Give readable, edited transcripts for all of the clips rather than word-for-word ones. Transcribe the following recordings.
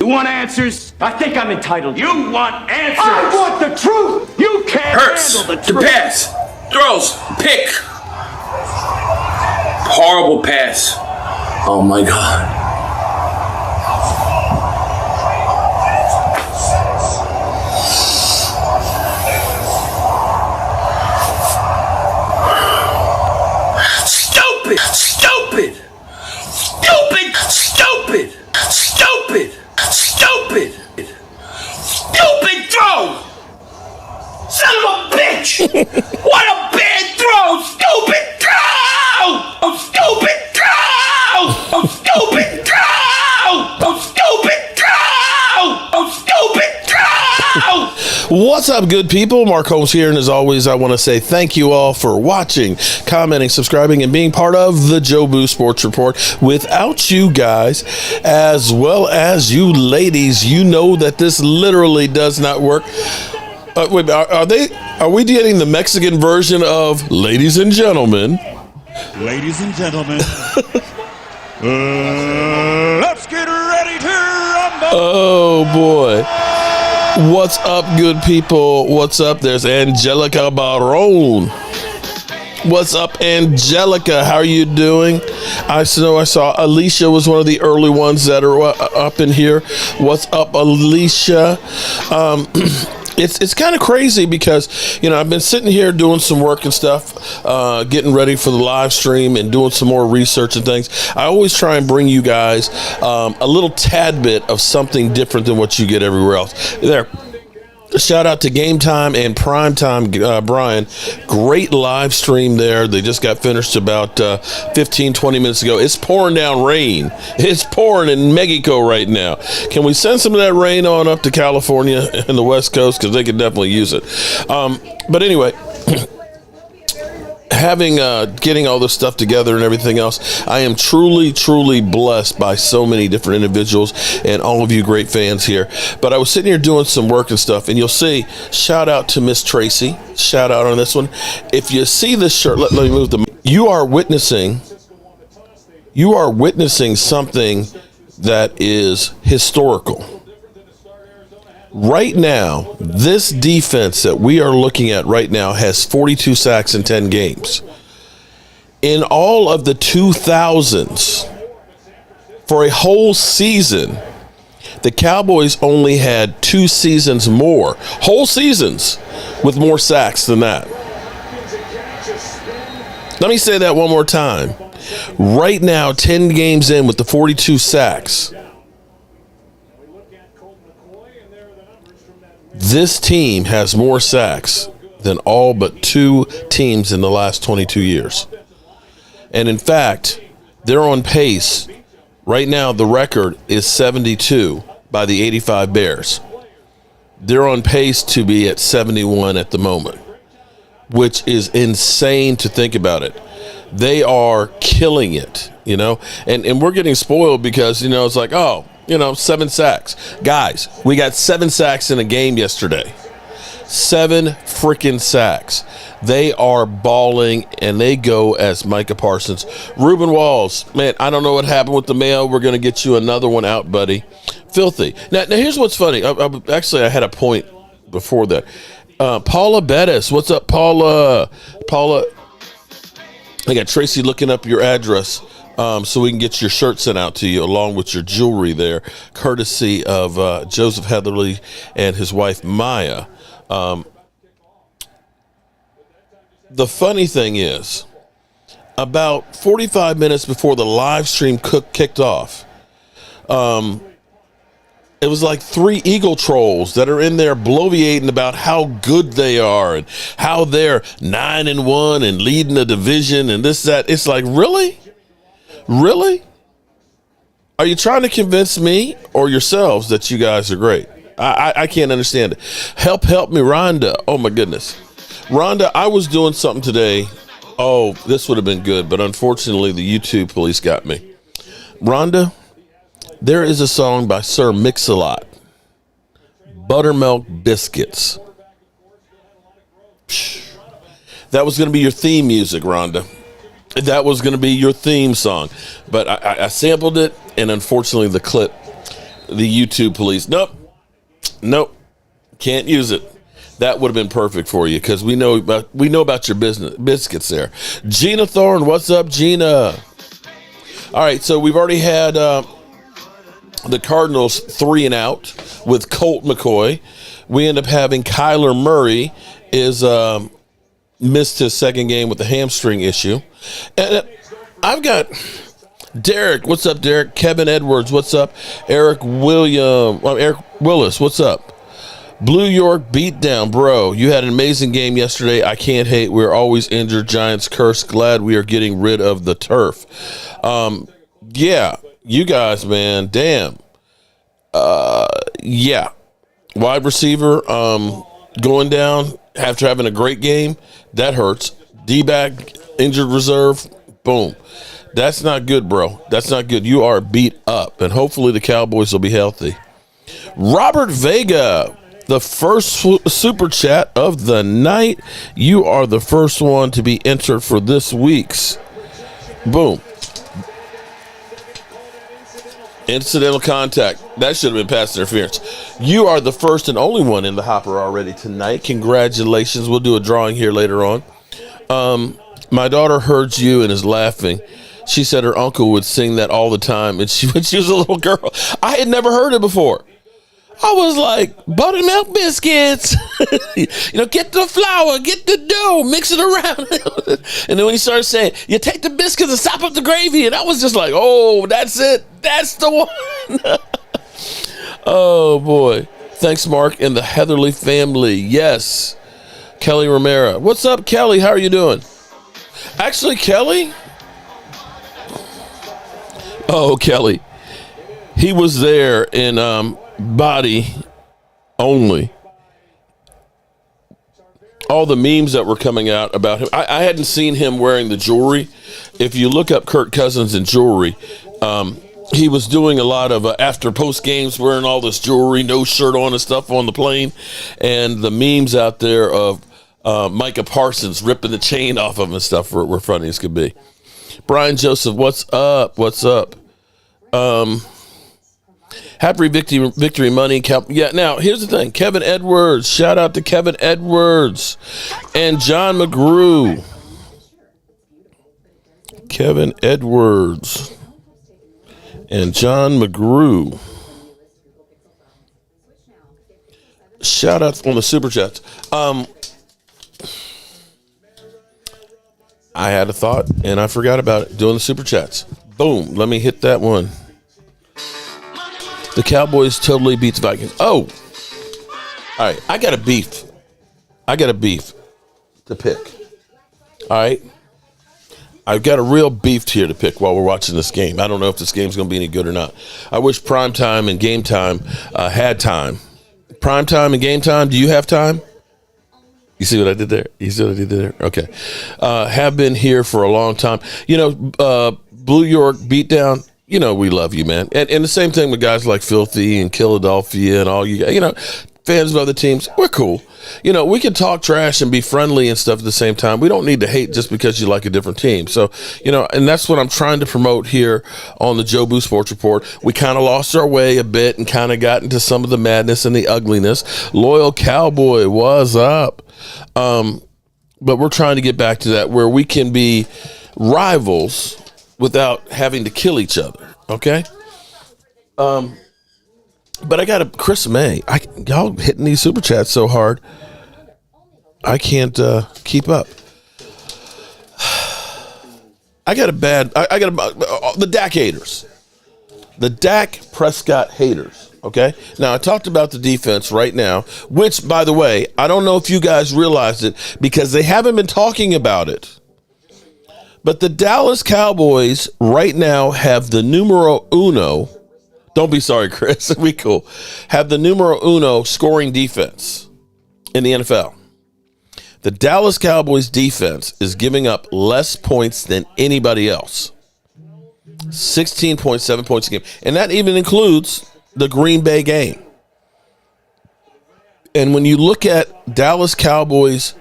You want answers? I think I'm entitled. You want answers? I want the truth! You can't Hurts handle the to truth. pass, throws, pick. Horrible pass. Oh my God. Stupid, stupid, stupid, stupid, stupid, stupid, stupid throw. Son of a bitch! What a bad throw! Stupid throw! Oh, stupid throw! Oh, stupid throw! Oh, stupid throw! Oh, stupid throw! What's up, good people? Mark Holmes here, and as always, I want to say thank you all for watching, commenting, subscribing, and being part of the Joe Boo Sports Report. Without you guys, as well as you ladies, you know that this literally does not work. Wait, are we getting the Mexican version of ladies and gentlemen? Ladies and gentlemen, let's get ready to rumble. Oh boy. What's up, good people? What's up? There's Angelica Barone. What's up, Angelica? How are you doing? I saw Alicia was one of the early ones that are up in here. What's up, Alicia? It's kind of crazy because, you know, I've been sitting here doing some work and stuff, getting ready for the live stream and doing some more research and things. I always try and bring you guys a little tad bit of something different than what you get everywhere else. There. Shout out to Game Time and Prime Time, Brian. Great live stream there. They just got finished about 15, 20 minutes ago. It's pouring down rain. It's pouring in Mexico right now. Can we send some of that rain on up to California and the West Coast? Because they could definitely use it. But anyway, getting all this stuff together and everything else, I am truly, truly blessed by so many different individuals and all of you great fans here. But I was sitting here doing some work and stuff, and you'll see, shout out to Miss Tracy. Shout out on this one. If you see this shirt, let me move the. You are witnessing something that is historical. Right now, this defense that we are looking at right now has 42 sacks in 10 games. In all of the 2000s, for a whole season, the Cowboys only had 2 seasons more, whole seasons, with more sacks than that. Let me say that one more time. Right now, 10 games in with the 42 sacks, this team has more sacks than all but 2 teams in the last 22 years. And in fact, they're on pace. Right now, the record is 72 by the 85 Bears. They're on pace to be at 71 at the moment, which is insane to think about it. They are killing it, you know, and we're getting spoiled because, you know, it's like, oh, you know, 7 sacks. Guys, we got 7 sacks in a game yesterday. 7 freaking sacks. They are balling, and they go as Micah Parsons. Ruben Walls, man, I don't know what happened with the mail. We're going to get you another one out, buddy. Filthy. Now here's what's funny. I had a point before that. Paula Bettis. What's up, Paula? I got Tracy looking up your address. So we can get your shirt sent out to you along with your jewelry there, courtesy of Joseph Heatherly and his wife Maya. The funny thing is, about 45 minutes before the live stream kicked off, it was like 3 Eagle trolls that are in there bloviating about how good they are and how they're 9-1 and leading the division and this, that. It's like, really? Really? Are you trying to convince me or yourselves that you guys are great? I can't understand it. Help me, Rhonda. Oh, my goodness. Rhonda, I was doing something today. Oh, this would have been good, but unfortunately the YouTube police got me. Rhonda, there is a song by Sir Mix-a-Lot, Buttermilk Biscuits. That was going to be your theme music, Rhonda. That was going to be your theme song, but I sampled it, and unfortunately the clip The YouTube police. Nope. Can't use it. That would have been perfect for you because we know about your biscuits there. Gina Thorne, what's up, Gina? All right, so we've already had the Cardinals 3 and out with Colt McCoy. We end up having Kyler Murray is missed his second game with the hamstring issue. And I've got Derek. What's up, Derek? Kevin Edwards. What's up? Eric Willis. What's up? Blue York beatdown, bro. You had an amazing game yesterday. I can't hate. We're always injured. Giants curse. Glad we are getting rid of the turf. Yeah, you guys, man. Damn. Yeah. Wide receiver going down after having a great game. That hurts. D-back, injured reserve. Boom. That's not good, bro. That's not good. You are beat up, and hopefully the Cowboys will be healthy. Robert Vega, the first super chat of the night. You are the first one to be entered for this week's. Boom. Incidental contact. That should have been pass interference. You are the first and only one in the hopper already tonight. Congratulations. We'll do a drawing here later on. My daughter heard you and is laughing. She said her uncle would sing that all the time when she was a little girl. I had never heard it before. I was like, buttermilk biscuits. Get the flour, get the dough, mix it around. And then when he started saying, you take the biscuits and sop up the gravy. And I was just like, oh, that's it. That's the one. Oh, boy. Thanks, Mark, and the Heatherly family. Yes. Kelly Romero. What's up, Kelly? How are you doing? Actually, Kelly. Oh, Kelly. He was there in body only. All the memes that were coming out about him. I hadn't seen him wearing the jewelry. If you look up Kirk Cousins and jewelry, he was doing a lot of after post games wearing all this jewelry, no shirt on and stuff on the plane. And the memes out there of Micah Parsons ripping the chain off of him and stuff were funny as could be. Brian Joseph, what's up? What's up? Happy victory money. Yeah, now, here's the thing. Kevin Edwards. Shout out to Kevin Edwards and John McGrew. Kevin Edwards and John McGrew. Shout out on the Super Chats. I had a thought, and I forgot about it. Doing the Super Chats. Boom. Let me hit that one. The Cowboys totally beat the Vikings. Oh. All right. I got a beef to pick. All right. I've got a real beef here to pick while we're watching this game. I don't know if this game's going to be any good or not. I wish prime time and game time had time. Prime time and game time, do you have time? You see what I did there? Okay. Have been here for a long time. Blue York beatdown. We love you, man. And the same thing with guys like Filthy and Philadelphia and all you guys, fans of other teams. We're cool. We can talk trash and be friendly and stuff at the same time. We don't need to hate just because you like a different team. So, and that's what I'm trying to promote here on the Joe Boo Sports Report. We kind of lost our way a bit and kind of got into some of the madness and the ugliness. Loyal Cowboy, what's up? But we're trying to get back to that where we can be rivals without having to kill each other, okay? But I got a Chris May. Y'all hitting these super chats so hard, I can't keep up. The Dak haters, the Dak Prescott haters. Okay. Now I talked about the defense right now, which, by the way, I don't know if you guys realized it because they haven't been talking about it. But the Dallas Cowboys right now have the numero uno. Don't be sorry, Chris. We cool. Have the numero uno scoring defense in the NFL. The Dallas Cowboys defense is giving up less points than anybody else. 16.7 points a game. And that even includes the Green Bay game. And when you look at Dallas Cowboys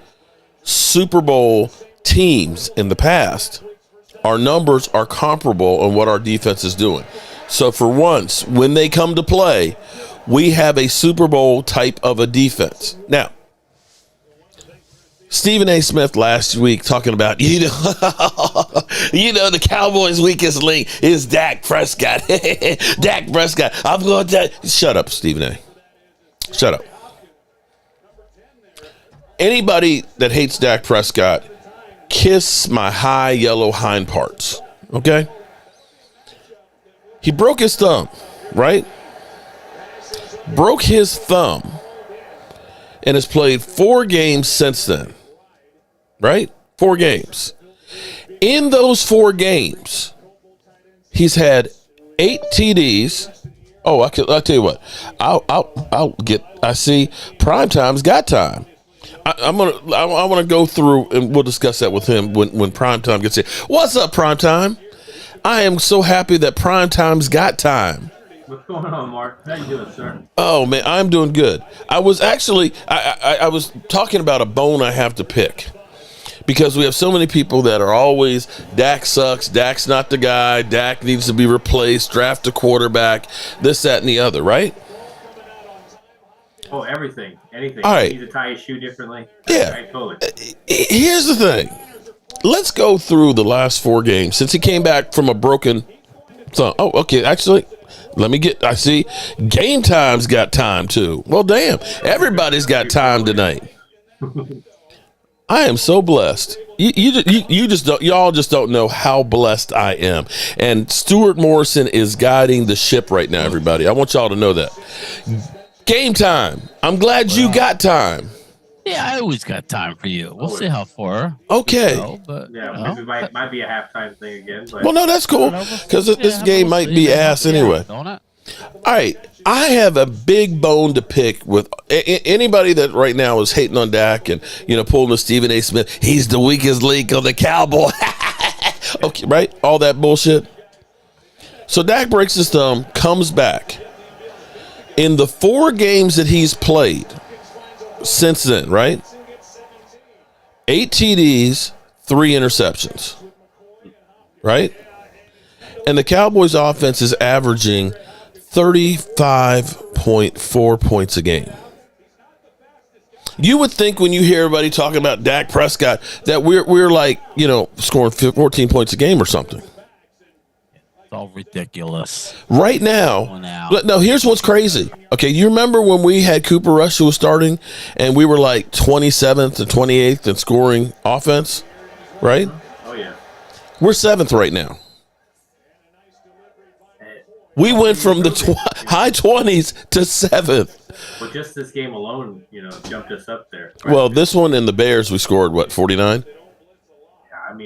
Super Bowl teams in the past, our numbers are comparable on what our defense is doing. So for once, when they come to play, we have a Super Bowl type of a defense. Now, Stephen A. Smith last week talking about, the Cowboys' weakest link is Dak Prescott. Dak Prescott. I'm going to shut up, Stephen A. Shut up. Anybody that hates Dak Prescott, kiss my high yellow hind parts. Okay? He broke his thumb, right? Broke his thumb and has played 4 games since then. Right? 4 games. In those 4 games, he's had 8 TDs. Oh, I'll tell you what. I see Primetime's got time. I want to go through and we'll discuss that with him when Primetime gets here. What's up, Primetime? I am so happy that Primetime's got time. What's going on, Mark? How you doing, sir? Oh man, I'm doing good. I was actually I was talking about a bone I have to pick because we have so many people that are always Dak sucks, Dak's not the guy, Dak needs to be replaced, draft a quarterback, this, that, and the other, right? Oh, everything, anything. All right. You need to tie his shoe differently. Yeah. Right, totally. Here's the thing. Let's go through the last 4 games since he came back from a broken thumb. Oh, okay. Actually, I see Game Time's got time too. Well, damn. Everybody's got time tonight. I am so blessed. Y'all just don't know how blessed I am. And Stuart Morrison is guiding the ship right now, everybody. I want y'all to know that. Game Time. I'm glad you got time. Yeah, I always got time for you. We'll see how far. Okay. But, Yeah, maybe it might be a halftime thing again. But Well, no, that's cool because this game might be ass anyway. Don't it? All right. I have a big bone to pick with anybody that right now is hating on Dak and, pulling the Stephen A. Smith. He's the weakest link of the Cowboy. Okay, right? All that bullshit. So Dak breaks his thumb, comes back. In the 4 games that he's played since then, right? 8 TDs, 3 interceptions, right? And the Cowboys offense is averaging 35.4 points a game. You would think when you hear everybody talking about Dak Prescott that we're like, scoring 14 points a game or something. It's all ridiculous. Right now, no, here's what's crazy. Okay, you remember when we had Cooper Rush who was starting and we were like 27th and 28th in scoring offense, right? Oh, yeah. We're 7th right now. We went from the high 20s to 7th. Well, just this game alone, jumped us up there. Right? Well, this one and the Bears, we scored, 49? I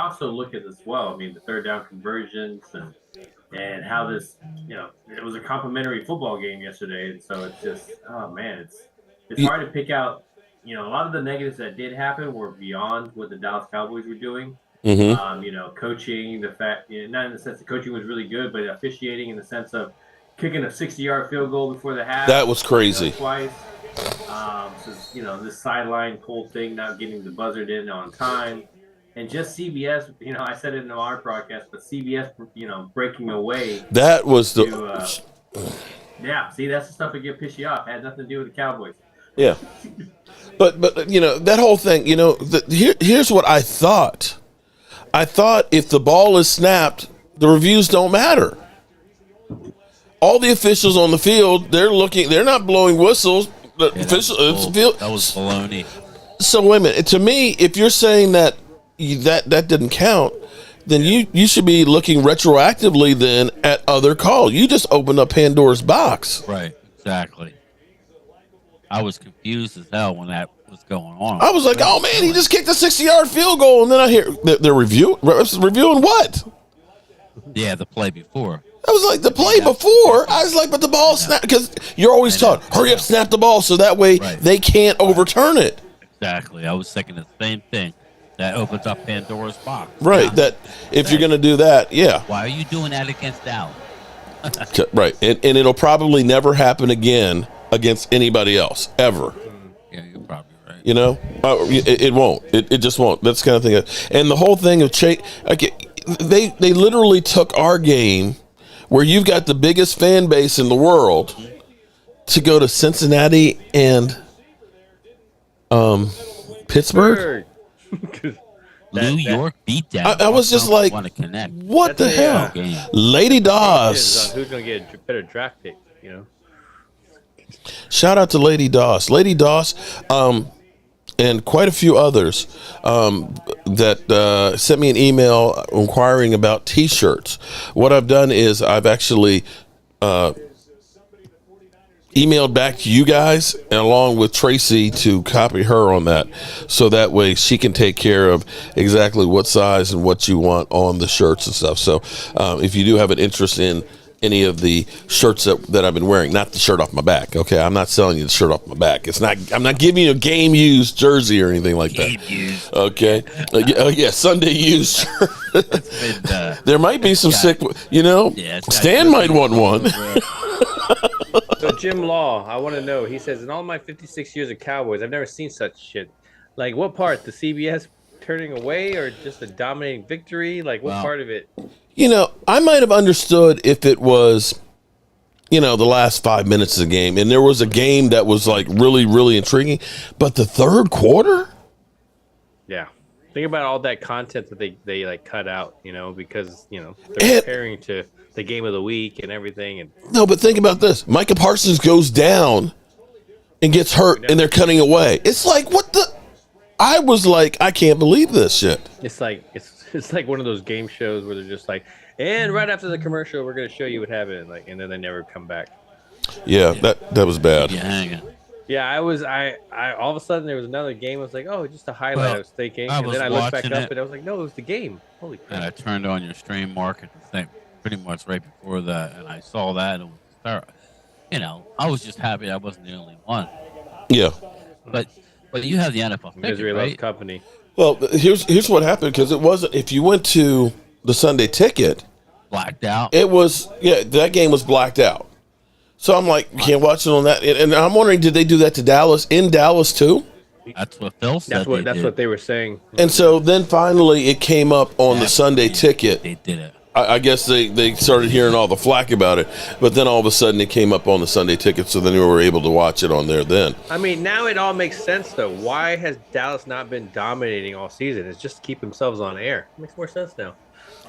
also look at this the third down conversions and how this, it was a complimentary football game yesterday, and so it's just, oh man, it's hard to pick out. A lot of the negatives that did happen were beyond what the Dallas Cowboys were doing. Mm-hmm. Coaching, the fact, not in the sense that coaching was really good, but officiating in the sense of kicking a 60-yard field goal before the half. That was crazy. Twice. This sideline pull thing, not getting the buzzer in on time. And just CBS, I said it in our broadcast, but CBS, breaking away. That was the. Yeah, see, that's the stuff that get piss you off. It had nothing to do with the Cowboys. Yeah, but that whole thing. Here's what I thought. I thought if the ball is snapped, the reviews don't matter. All the officials on the field, they're not blowing whistles. The That was baloney. So wait a minute. To me, if you're saying that didn't count, then you should be looking retroactively then at other calls. You just opened up Pandora's box. Right, exactly. I was confused as hell when that was going on. I was like, oh man, he just kicked a 60-yard field goal, and then I hear they're reviewing what? Yeah, the play before. I was like, the play before. I was like, but the ball snapped because you're always taught, hurry up, snap the ball, so that way they can't overturn it. Exactly. I was thinking the same thing. That opens up Pandora's box. Right. That if you're going to do that, yeah. Why are you doing that against Dallas? Right. And it'll probably never happen again against anybody else, ever. Yeah, you're probably right. It won't. It just won't. That's the kind of thing. And the whole thing of they literally took our game where you've got the biggest fan base in the world, to go to Cincinnati and Pittsburgh? New York beat down. I was just like, want to connect. What the hell? Game. Lady Depends Doss. on who's going to get a better draft pick, you know? Shout out to Lady Doss. Lady Doss, and quite a few others that sent me an email inquiring about T-shirts. What I've done is I've actually emailed back to you guys, and along with Tracy, to copy her on that, so that way she can take care of exactly what size and what you want on the shirts and stuff. So if you do have an interest in any of the shirts that I've been wearing, not the shirt off my back, okay? I'm not selling you the shirt off my back. I'm not giving you a game used jersey or anything like that. Game used. Okay. Yeah, Sunday used shirt. There might be some sick, Stan might want one. So Jim Law, I want to know. He says, in all my 56 years of Cowboys, I've never seen such shit. Like, what part? The CBS turning away, or just a dominating victory? Like, what part of it? I might have understood if it was, the last 5 minutes of the game, and there was a game that was like really, really intriguing. But the third quarter? Yeah. Think about all that content that they like cut out, because they're comparing to the game of the week and everything. And no, but think about this: Micah Parsons goes down and gets hurt, and they're cutting away. It's like, what the? I was like, I can't believe this shit. It's like it's like one of those game shows where they're just like, and right after the commercial, we're going to show you what happened, and then they never come back. Yeah, that was bad. Yeah, I all of a sudden there was another game. I was like, oh, just a highlight. I was thinking, and then I looked back up and I was like, no, it was the game. Holy crap! And I turned on your stream market thing pretty much right before that, and I saw that. And it was, I was just happy I wasn't the only one. Yeah, but you have the NFL ticket, Misery right? loves company. Well, here's what happened, because it wasn't. If you went to the Sunday ticket, blacked out. It was that game was blacked out. So I'm like, you can't watch it on that. And I'm wondering, did they do that to Dallas, in Dallas too? That's what Phil said. That's what they were saying. And so then finally it came up on the Sunday ticket. They did it. I guess they started hearing all the flack about it, but then all of a sudden it came up on the Sunday ticket, so then we were able to watch it on there then. I mean, now it all makes sense, though. Why has Dallas not been dominating all season? It's just to keep themselves on air. It makes more sense now.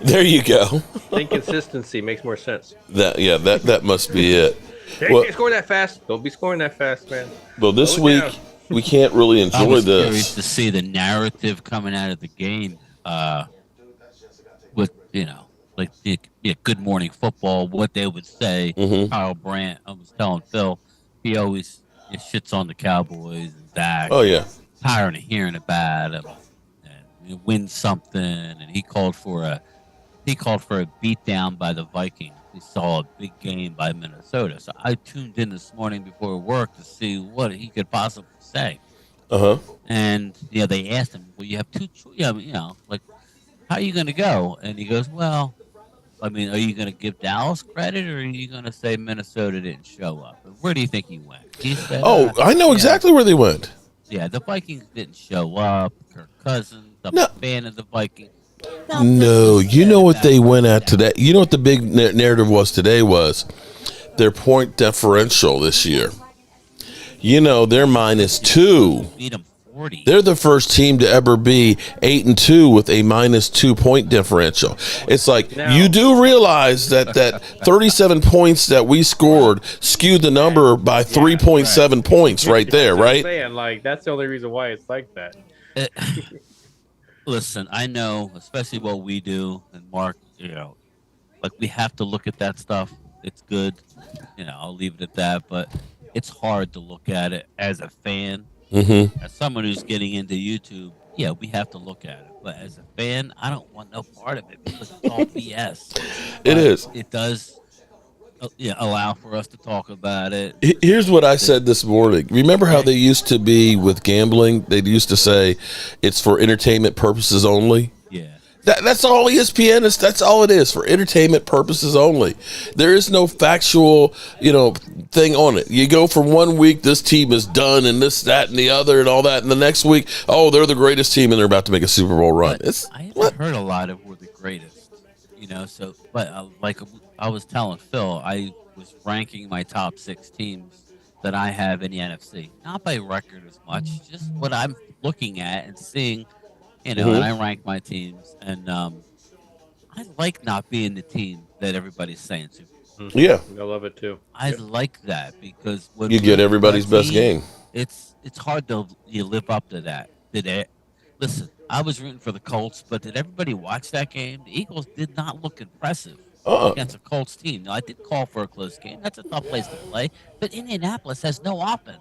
There you go. Inconsistency makes more sense. That must be it. They can't score that fast. Don't be scoring that fast, man. Well, this week we can't really enjoy I was this. curious to see the narrative coming out of the game, with like Good Morning Football, what they would say. Mm-hmm. Kyle Brandt, I was telling Phil, he always shits on the Cowboys and Dak. Oh yeah, tired of hearing about him. And win something, and he called for a beatdown by the Vikings. He saw a big game by Minnesota. So I tuned in this morning before work to see what he could possibly say. And they asked him, well, you have two like, how are you going to go? And he goes, well, I mean, are you going to give Dallas credit, or are you going to say Minnesota didn't show up? Where do you think he went? He said, I know exactly where they went. Yeah, the Vikings didn't show up. Kirk Cousins, I'm a fan of the Vikings. No, you know what they went at today? You know what the big narrative was today was their point differential this year. They're -2. Beat them 40. They're the first team to ever be 8-2 with a -2 point differential. It's like, you do realize that 37 points that we scored skewed the number by 3.7 points right there, right? Saying, like, that's the only reason why it's like that. Listen, I know, especially what we do, and Mark, like, we have to look at that stuff. It's good. I'll leave it at that, but it's hard to look at it as a fan. Mm-hmm. As someone who's getting into YouTube, we have to look at it. But as a fan, I don't want no part of it because it's all BS. It is. It does allow for us to talk about it. Here's what I said this morning. Remember how they used to be with gambling? They used to say it's for entertainment purposes only. Yeah. That's all ESPN is. That's all it is, for entertainment purposes only. There is no factual, thing on it. You go from 1 week, this team is done, and this, that, and the other, and all that, and the next week, oh, they're the greatest team, and they're about to make a Super Bowl run. I haven't heard a lot of we're the greatest. So but like I was telling Phil, I was ranking my top 6 teams that I have in the NFC, not by record as much, just what I'm looking at and seeing, and I rank my teams, and I like not being the team that everybody's saying Super Bowl. Yeah, I love it too. I Yep. like that because you when get rooting for a everybody's best team, game. it's hard to you live up to that. Listen, I was rooting for the Colts, but did everybody watch that game? The Eagles did not look impressive Uh, against a Colts team. Now, I did call for a close game. That's a tough place to play, but Indianapolis has no offense.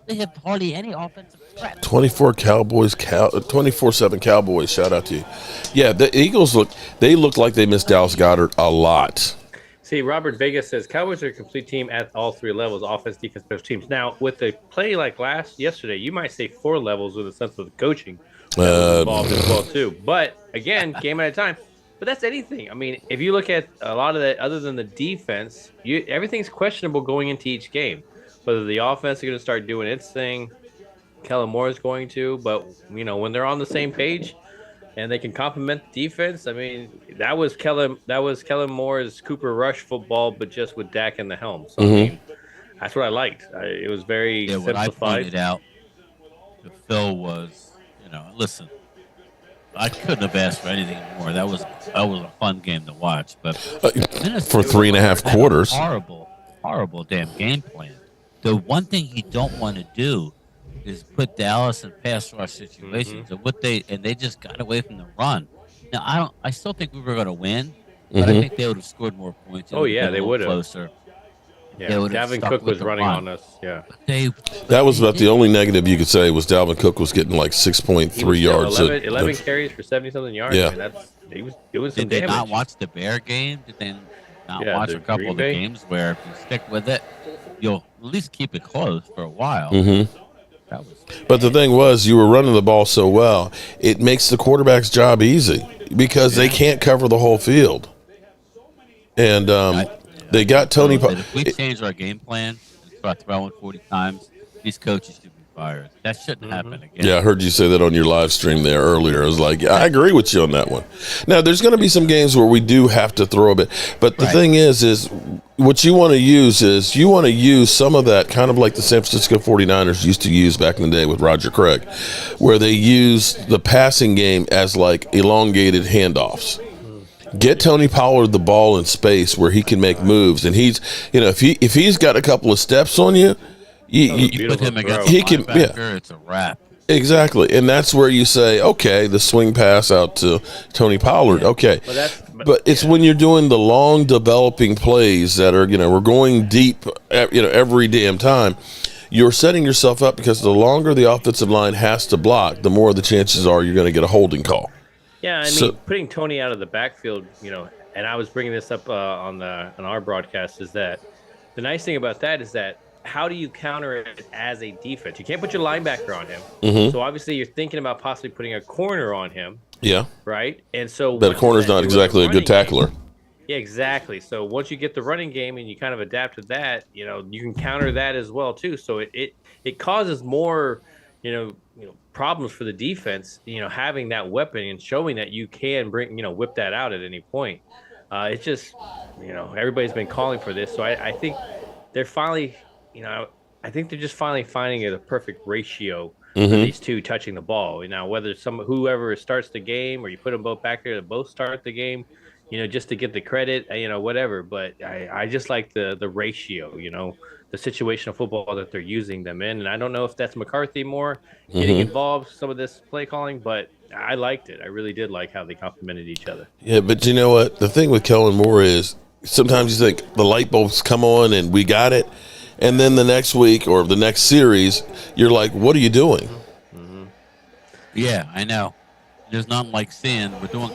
They have hardly any offensive threat. 24/7 Cowboys. Shout out to you. Yeah, the Eagles they look like they missed Dallas Goedert a lot. See, Robert Vegas says Cowboys are a complete team at all 3 levels: offense, defense, special teams. Now, with a play like yesterday, you might say 4 levels with a sense of the coaching that was involved as well too. But again, game at a time. But that's anything. I mean, if you look at a lot of that, other than the defense, everything's questionable going into each game. Whether the offense is going to start doing its thing, Kellen Moore is going to. But when they're on the same page and they can complement defense. I mean, that was Kellen Moore's Cooper Rush football, but just with Dak in the helm. So I mean, that's what I liked. It was very What I simplified. pointed out to Phil was, listen, I couldn't have asked for anything more. That was a fun game to watch. But For 3.5 quarters. Horrible damn game plan. The one thing you don't want to do is put Dallas in pass rush situations, and they just got away from the run. Now I still think we were going to win, but I think they would have scored more points. Oh yeah, they would have. Closer. Yeah, Dalvin Cook was running on us. Yeah, that was about the only negative you could say was Dalvin Cook was getting like 6.3 yards. 11 carries for 70-something yards. Yeah, I mean, he was doing some damage. Did they not watch the Bear game? Did they not watch a couple of the games where if you stick with it, you'll at least keep it close for a while? But the thing was, you were running the ball so well, it makes the quarterback's job easy because they can't cover the whole field. And they got Tony. If we change our game plan and start throwing 40 times, these coaches should be fired. That shouldn't happen again. Yeah, I heard you say that on your live stream there earlier. I was like, I agree with you on that one. Now, there's going to be some games where we do have to throw a bit. But the thing is what you want to use is you want to use some of that kind of like the San Francisco 49ers used to use back in the day with Roger Craig, where they use the passing game as like elongated handoffs. Get Tony Pollard the ball in space where he can make moves, and he's, if he's got a couple of steps on you, you put him against he can, it's a wrap. Exactly, and that's where you say, okay, the swing pass out to Tony Pollard, okay. But it's when you're doing the long developing plays that are, we're going deep, every damn time. You're setting yourself up because the longer the offensive line has to block, the more the chances are you're going to get a holding call. Yeah, I mean, putting Tony out of the backfield, and I was bringing this up on our broadcast, is that the nice thing about that is that how do you counter it as a defense? You can't put your linebacker on him. So obviously you're thinking about possibly putting a corner on him. Yeah. Right? And so but a corner's not exactly a good tackler. Yeah, exactly. So once you get the running game and you kind of adapt to that, you can counter that as well too. So it causes more, problems for the defense, having that weapon and showing that you can whip that out at any point. It's just, everybody's been calling for this. So I think they're finally, I think they're just finally finding it a perfect ratio for these two touching the ball. Now, whether whoever starts the game or you put them both back there to both start the game, just to get the credit, whatever. But I just like the ratio, the situational football that they're using them in. And I don't know if that's McCarthy more getting involved, some of this play calling, but I liked it. I really did like how they complemented each other. Yeah, but you know what? The thing with Kellen Moore is sometimes you think the light bulbs come on and we got it. And then the next week or the next series, you're like, what are you doing? Yeah, I know. There's nothing like seeing we're doing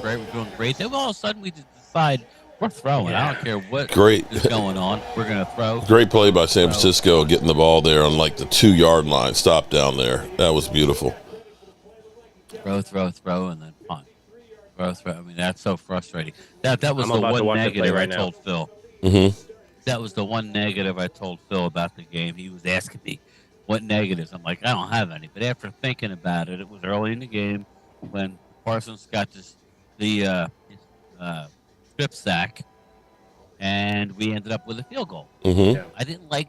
great. Then all of a sudden we just decide we're throwing. Yeah. I don't care what is going on. We're going to throw. Great play by San Francisco getting the ball there on like the 2-yard line. Stop down there. That was beautiful. Throw, and then punt. Throw. I mean, that's so frustrating. That was the one negative I told Phil. That was the one negative I told Phil about the game. He was asking me what negatives. I'm like, I don't have any. But after thinking about it, it was early in the game when Parsons got the strip sack, and we ended up with a field goal. Mm-hmm. I didn't like,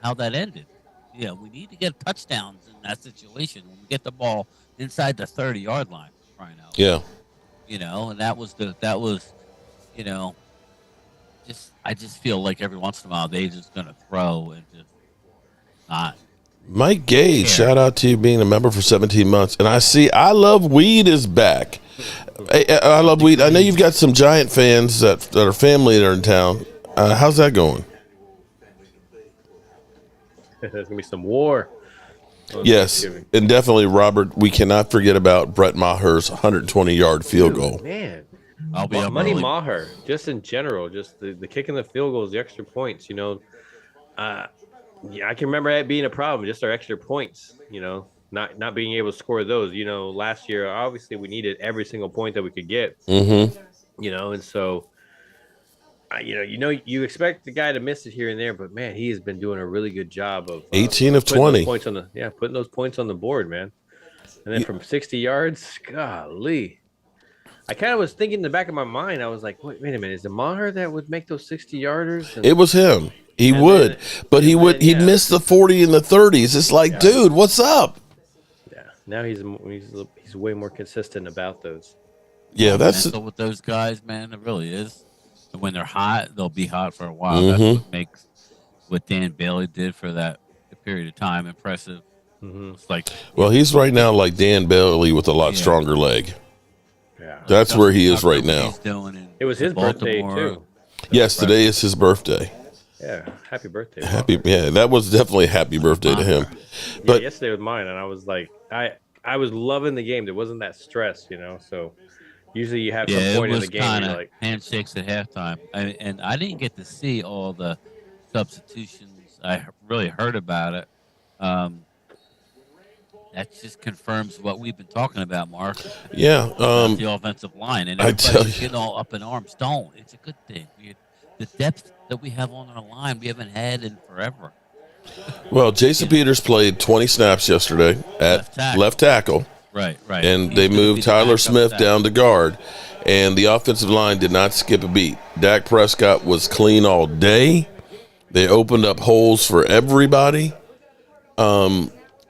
how that ended. Yeah, we need to get touchdowns in that situation when we get the ball inside the 30-yard line. Crying out, Yeah. and that was, you know, I just feel like every once in a while they just gonna throw and just not. Mike Gage, shout out to you being a member for 17 months. And I Love Weed is back. I Love Weed. I know you've got some Giant fans that are family that are in town. How's that going? There's going to be some war. Yes, and definitely, Robert, we cannot forget about Brett Maher's 120-yard field goal. Man. I'll be Money Maher, just in general, just the kick and the field goals, the extra points, yeah, I can remember that being a problem, just our extra points, not being able to score those. Last year, obviously, we needed every single point that we could get. Mm-hmm. And so, you expect the guy to miss it here and there, but man, he has been doing a really good job of 18 of putting 20 those points putting those points on the board, man. And then from 60 yards, golly. I kind of was thinking in the back of my mind, I was like, wait a minute, is it Maher that would make those 60-yarders? It was him. He would, but he'd miss the 40 and the 30s. It's like, dude, what's up? Yeah, now he's way more consistent about those. Yeah, that's mental with those guys, man. It really is. And when they're hot, they'll be hot for a while. Mm-hmm. That's what makes what Dan Bailey did for that period of time impressive. Mm-hmm. It's like, well, he's right now like Dan Bailey with a lot stronger leg. Yeah, that's where he is right now. He's doing in it was his birthday Baltimore. too. Yes, today is his birthday. Yeah, happy birthday. Yeah, that was definitely a happy birthday to him. But yesterday was mine, and I was like, I was loving the game. There wasn't that stress, So usually you have some point in the game where you're like handshakes at halftime, and I didn't get to see all the substitutions. I really heard about it. That just confirms what we've been talking about, Mark. Yeah, the offensive line, and everybody's getting all up in arms. It's a good thing. The depth that we have on our line, we haven't had in forever. Well, Jason Peters played 20 snaps yesterday at left tackle. Right. And they moved Tyler Smith down to guard, and the offensive line did not skip a beat. Dak Prescott was clean all day. They opened up holes for everybody.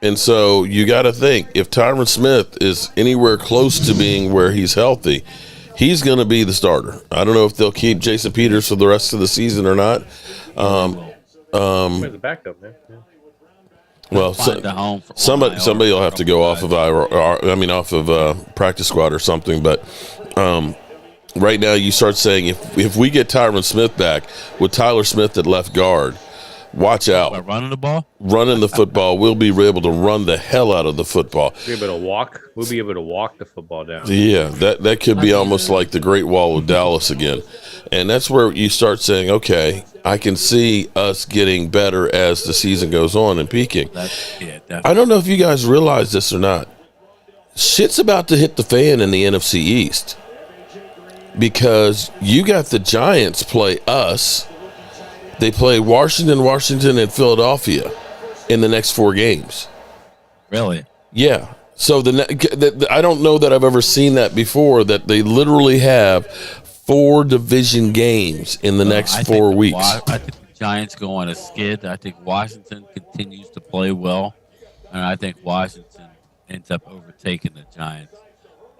And so you got to think, if Tyron Smith is anywhere close to being where he's healthy, he's going to be the starter. I don't know if they'll keep Jason Peters for the rest of the season or not. the backup, man. Yeah. Well, somebody will have to go off of practice squad or something. But right now, you start saying if we get Tyron Smith back with Tyler Smith at left guard, watch out. By running the ball? Running the football. We'll be able to run the hell out of the football. We'll be able to walk the football down. Yeah, that could be almost like the Great Wall of Dallas again. And that's where you start saying, okay, I can see us getting better as the season goes on and peaking. I don't know if you guys realize this or not. Shit's about to hit the fan in the NFC East. Because you got the Giants play us. They play Washington, and Philadelphia in the next 4 games. Really? Yeah. So I don't know that I've ever seen that before, that they literally have 4 division games in the next 4 weeks. I think the Giants go on a skid. I think Washington continues to play well. And I think Washington ends up overtaking the Giants.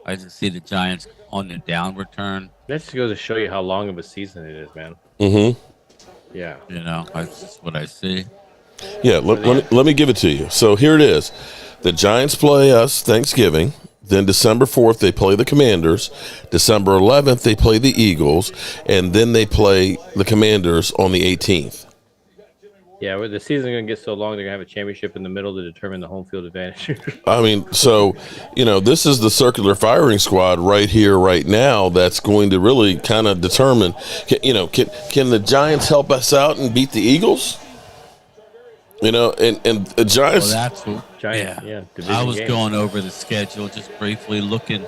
I just see the Giants on the downward turn. That just goes to show you how long of a season it is, man. Mm-hmm. Yeah. That's just what I see. Yeah, let me give it to you. So here it is. The Giants play us Thanksgiving. Then December 4th, they play the Commanders. December 11th, they play the Eagles. And then they play the Commanders on the 18th. Yeah, the season's going to get so long, they're going to have a championship in the middle to determine the home field advantage. I mean, so, this is the circular firing squad right here, right now, that's going to really kind of determine, can the Giants help us out and beat the Eagles? And the Giants. Well, that's what, I was going over the schedule just briefly, looking.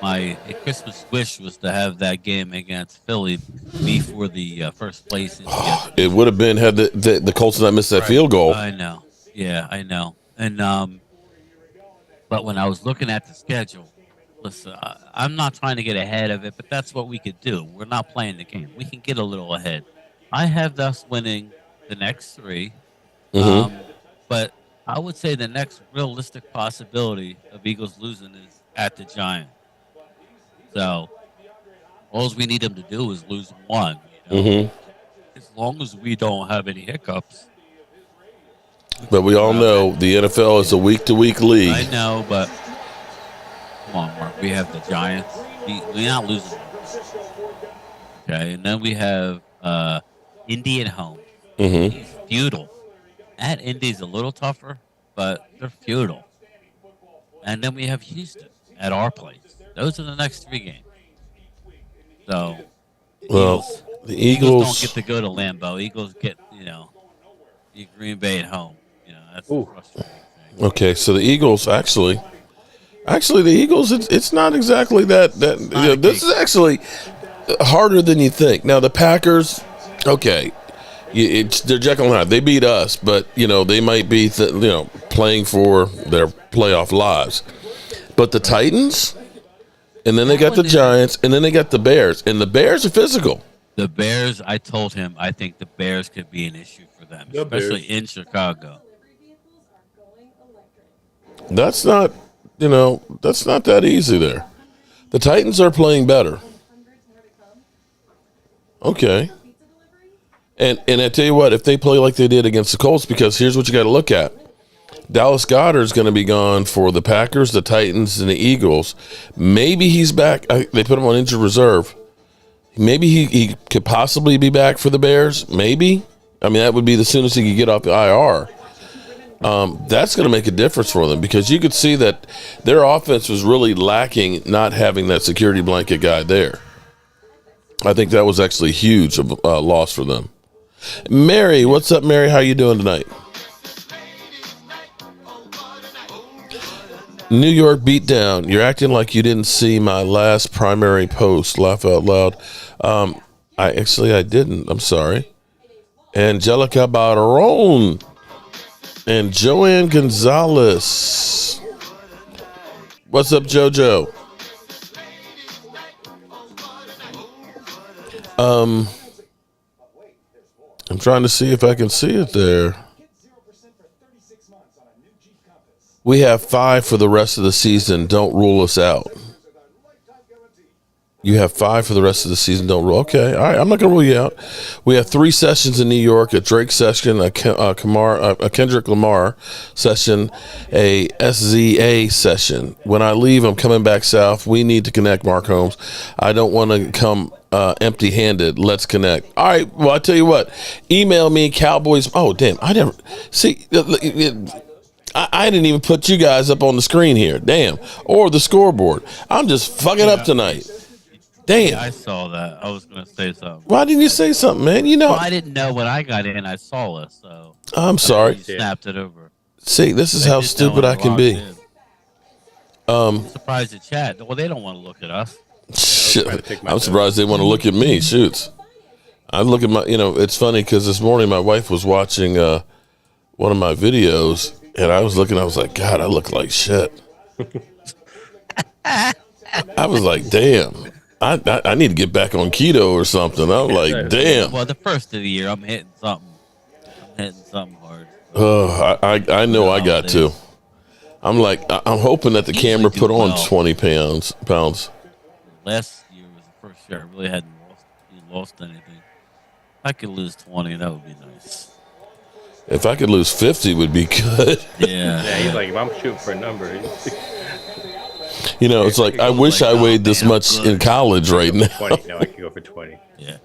My Christmas wish was to have that game against Philly before the first place. It would have been had the Colts not missed that field goal. I know. Yeah, I know. And but when I was looking at the schedule, listen, I'm not trying to get ahead of it, but that's what we could do. We're not playing the game. We can get a little ahead. I have us winning the next three. But I would say the next realistic possibility of Eagles losing is at the Giants. So all we need them to do is lose one. As long as we don't have any hiccups. But we all know the NFL is a week-to-week league. I know, but come on, Mark. We have the Giants. We're not losing. Okay, and then we have Indy at home. It's feudal. At Indy's a little tougher, but they're feudal. And then we have Houston at our place. Those are the next three games. So, The Eagles don't get to go to Lambeau. Eagles get, the Green Bay at home. That's a frustrating thing. Okay, so the Eagles actually the Eagles. It's not exactly that. This is actually harder than you think. Now the Packers, okay, they're Jekyll and Hyde. They beat us, but they might be playing for their playoff lives. But the Titans, and then they got the Giants, and then they got the Bears, and the Bears are physical. The Bears, I told him, I think the Bears could be an issue for them, especially in Chicago. That's not that easy there. The Titans are playing better. Okay. And I tell you what, if they play like they did against the Colts, because here's what you got to look at. Dallas Goedert is going to be gone for the Packers, the Titans, and the Eagles. Maybe he's back. They put him on injured reserve. Maybe he could possibly be back for the Bears. Maybe. I mean, that would be the soonest he could get off the IR. That's going to make a difference for them because you could see that their offense was really lacking not having that security blanket guy there. I think that was actually a huge loss for them. Mary, what's up, Mary? How you doing tonight? New York beatdown. You're acting like you didn't see my last primary post. Laugh out loud. I didn't. I'm sorry. Angelica Barron and Joanne Gonzalez. What's up, JoJo? I'm trying to see if I can see it there. We have 5 for the rest of the season. Don't rule us out. You have 5 for the rest of the season. Don't rule. Okay. All right. I'm not going to rule you out. We have 3 sessions in New York, a Drake session, a Kendrick Lamar session, a SZA session. When I leave, I'm coming back south. We need to connect, Mark Holmes. I don't want to come empty-handed. Let's connect. All right. Well, I tell you what. Email me, Cowboys. Oh, damn. I never. See, I didn't even put you guys up on the screen here. Damn. Or the scoreboard. I'm just fucking up tonight. Damn. Yeah, I saw that. I was going to say something. Why didn't you say something, man? Well, I didn't know when I got in. I saw it, so. I'm sorry. You snapped it over. See, this is how stupid I can be. I'm surprised the chat. Well, they don't want to look at us. Shit. I'm surprised they want to look at me. Shoots. I look at my, it's funny because this morning my wife was watching one of my videos and I was like, God, I look like shit. I was like, damn. I need to get back on keto or something. I was like, damn. Well, the first of the year, I'm hitting something. Hard. Oh, I know I got to. I'm hoping that the camera put on 20 pounds. Last year was the first year I really hadn't lost anything. If I could lose 20, that would be nice. If I could lose 50, would be good. Yeah. Yeah, he's like, if I'm shooting for a number. It's like, I wish I weighed this much in college right now. 20. No, I can go for 20. Yeah.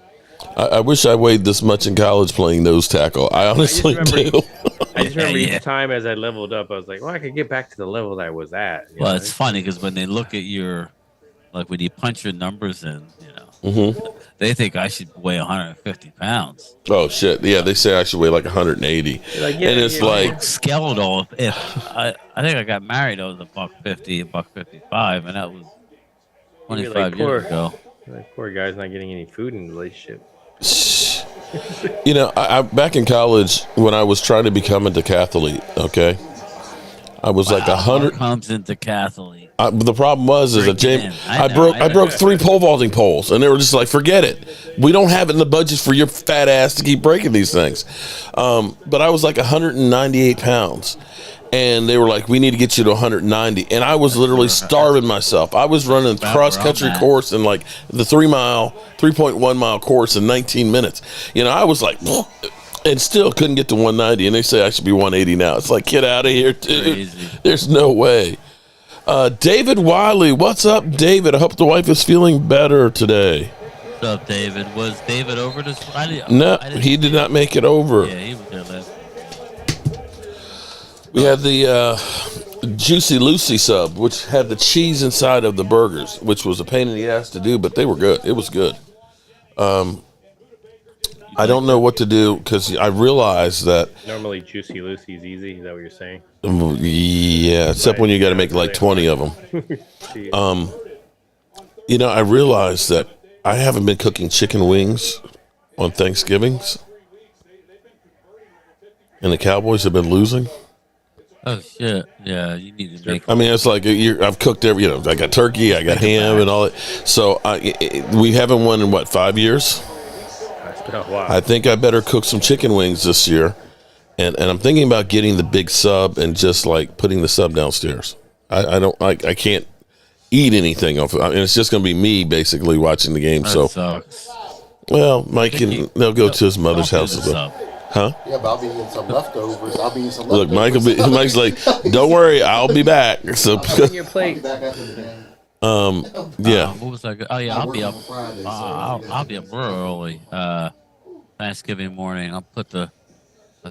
I wish I weighed this much in college playing nose tackle. I honestly do. I just remember each time as I leveled up, I was like, well, I could get back to the level that I was at. Well, it's funny because when they look at when you punch your numbers in, they think I should weigh 150 pounds. Oh, shit. Yeah, they say I should weigh like 180. Like, yeah, and it's like skeletal. If I think I got married, I was $150, $155, and that was 25 years ago. That poor guy's not getting any food in the relationship. I back in college when I was trying to become a decathlete, okay? I was like 100. Comes into Catholic. The problem was is that Break it James, in. I know. I broke 3 pole vaulting poles, and they were just like, forget it. We don't have it in the budget for your fat ass to keep breaking these things. But I was like 198 pounds, and they were like, we need to get you to 190, and I was literally starving myself. I was running cross country course in like the 3.1 mile course in 19 minutes. You know, I was like, and still couldn't get to 190, and they say I should be 180 now. It's like, get out of here, dude. Crazy. There's no way. David Wiley, what's up, David? I hope the wife is feeling better today. What's up, David? Was David over this? No, he did not make it over. Yeah, he was there last. We had the Juicy Lucy sub, which had the cheese inside of the burgers, which was a pain in the ass to do, but they were good. It was good. I don't know what to do because I realized that. Normally, Juicy Lucy's easy. Is that what you're saying? Yeah, except when you got to make like 20 of them. You know, I realized that I haven't been cooking chicken wings on Thanksgivings, and the Cowboys have been losing. Oh shit! Yeah, you need to make. I mean, it's like I've cooked every. You know, I got turkey, I got ham, and all that. So we haven't won in what, 5 years? Oh, wow. I think I better cook some chicken wings this year, and I'm thinking about getting the big sub and just like putting the sub downstairs. I can't eat anything off it. I mean, it's just going to be me basically watching the game. That So, sucks. well, Mike they'll go to his mother's house. Huh? Yeah, but I'll be eating some leftovers. I'll be eating some Look, leftovers. Mike's like, don't worry, I'll be back. So, On your plate. Back after the game. yeah. What was that? Oh yeah, I'll be up. I'll be up real early. Thanksgiving morning. I'll put the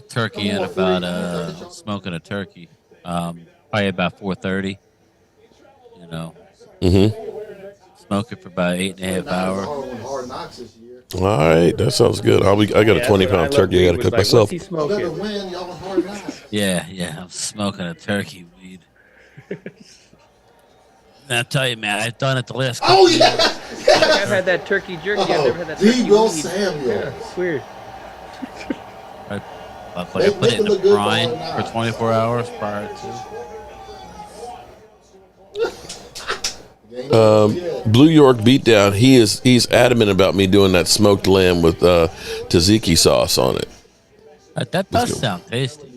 turkey in about smoking a turkey. Probably about 4:30. You know. Smoke it for about 8.5 hours. Hard knocks this year. All right, that sounds good. I got a 20-pound turkey I got to cook myself. What's he You better smoking? win. Y'all on hard knocks. Yeah, I'm smoking a turkey weed. And I tell you, man, I've done it the last. Oh yeah. I've had that turkey jerky. I've never had that turkey Debo weed. Samuel. Yeah, it's weird. I put it in the brine for 24 hours prior to. Blue York Beatdown. He's adamant about me doing that smoked lamb with tzatziki sauce on it. That does sound tasty.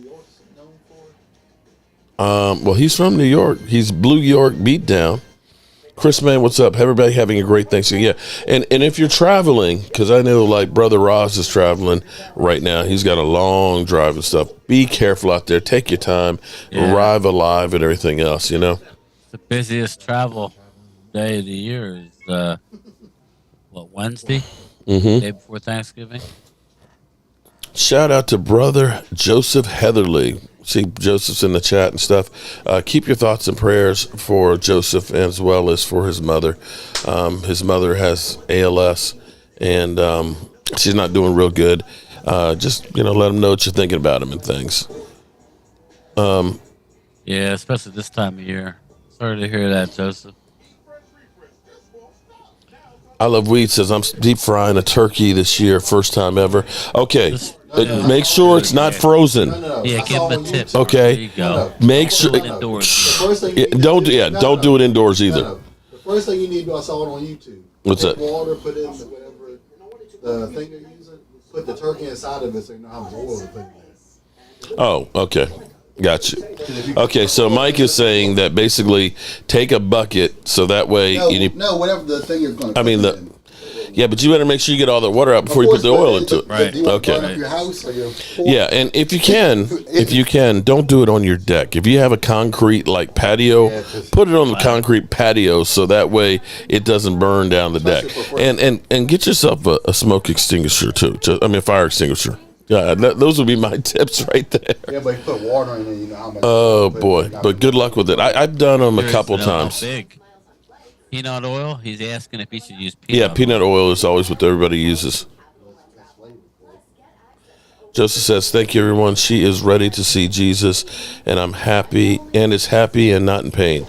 Well, he's from New York. He's Blue York Beatdown. Chris, man, what's up? Everybody having a great Thanksgiving. Yeah, and if you're traveling, because I know like Brother Ross is traveling right now. He's got a long drive and stuff. Be careful out there. Take your time. Yeah. Arrive alive and everything else. You know. The busiest travel day of the year is Wednesday, day before Thanksgiving. Shout out to Brother Joseph Heatherly. See, Joseph's in the chat and stuff. Keep your thoughts and prayers for Joseph as well as for his mother. His mother has ALS, and she's not doing real good. Just, let him know what you're thinking about him and things. Yeah, especially this time of year. Sorry to hear that, Joseph. I Love Weed says, I'm deep frying a turkey this year, first time ever. Okay, make sure it's not frozen. Yeah, give him a tip. Okay. There you go. Make sure. Indoors. First thing Don't do it indoors either. No. The first thing you need to do, I saw it on YouTube. What's Take that? Water, put in whatever the thing you're using. Put the turkey inside of it so you know how much oil to put in there. Oh, okay. Got you. Okay, so Mike is saying that basically take a bucket so that way No, whatever the thing you're going to yeah, but you better make sure you get all the water out before you put the oil into it. Right. Do you want to burn Okay. up your house or your Yeah, and if you can, don't do it on your deck. If you have a concrete like patio, put it on the concrete patio so that way it doesn't burn down the deck. And get yourself a smoke extinguisher too. A fire extinguisher. Yeah, those would be my tips right there. Yeah, but you put water in it, you know how much. Oh boy, but good luck with it. I've done them a couple times. Big. Peanut oil? He's asking if he should use peanut Yeah, peanut oil is always what everybody uses. Joseph says, thank you, everyone. She is ready to see Jesus, and I'm happy, and is happy and not in pain.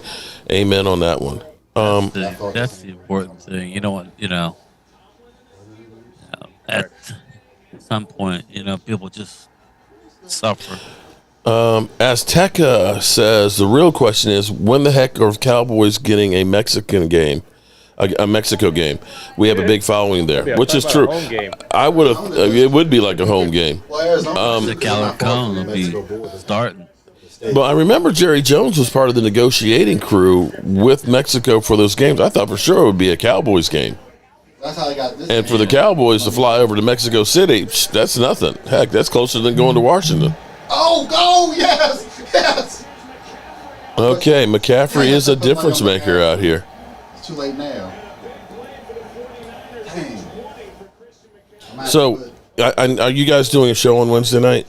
Amen on that one. That's the important thing. At some point, people just suffer. Azteca says the real question is when the heck are Cowboys getting a Mexican game, a Mexico game? We have a big following there, Yeah, which talk is about true. a home game. I would have. It would be like a home game. Well, Arizona The is not far Calarcone from the will be Mexico border. starting. But I remember Jerry Jones was part of the negotiating crew with Mexico for those games. I thought for sure it would be a Cowboys game. That's how I got this. And for the Cowboys to fly over to Mexico City, that's nothing. Heck, that's closer than going to Washington. Oh, go! Yes! Yes! Okay, McCaffrey is a difference maker out here. It's too late now. Dang. So, are you guys doing a show on Wednesday night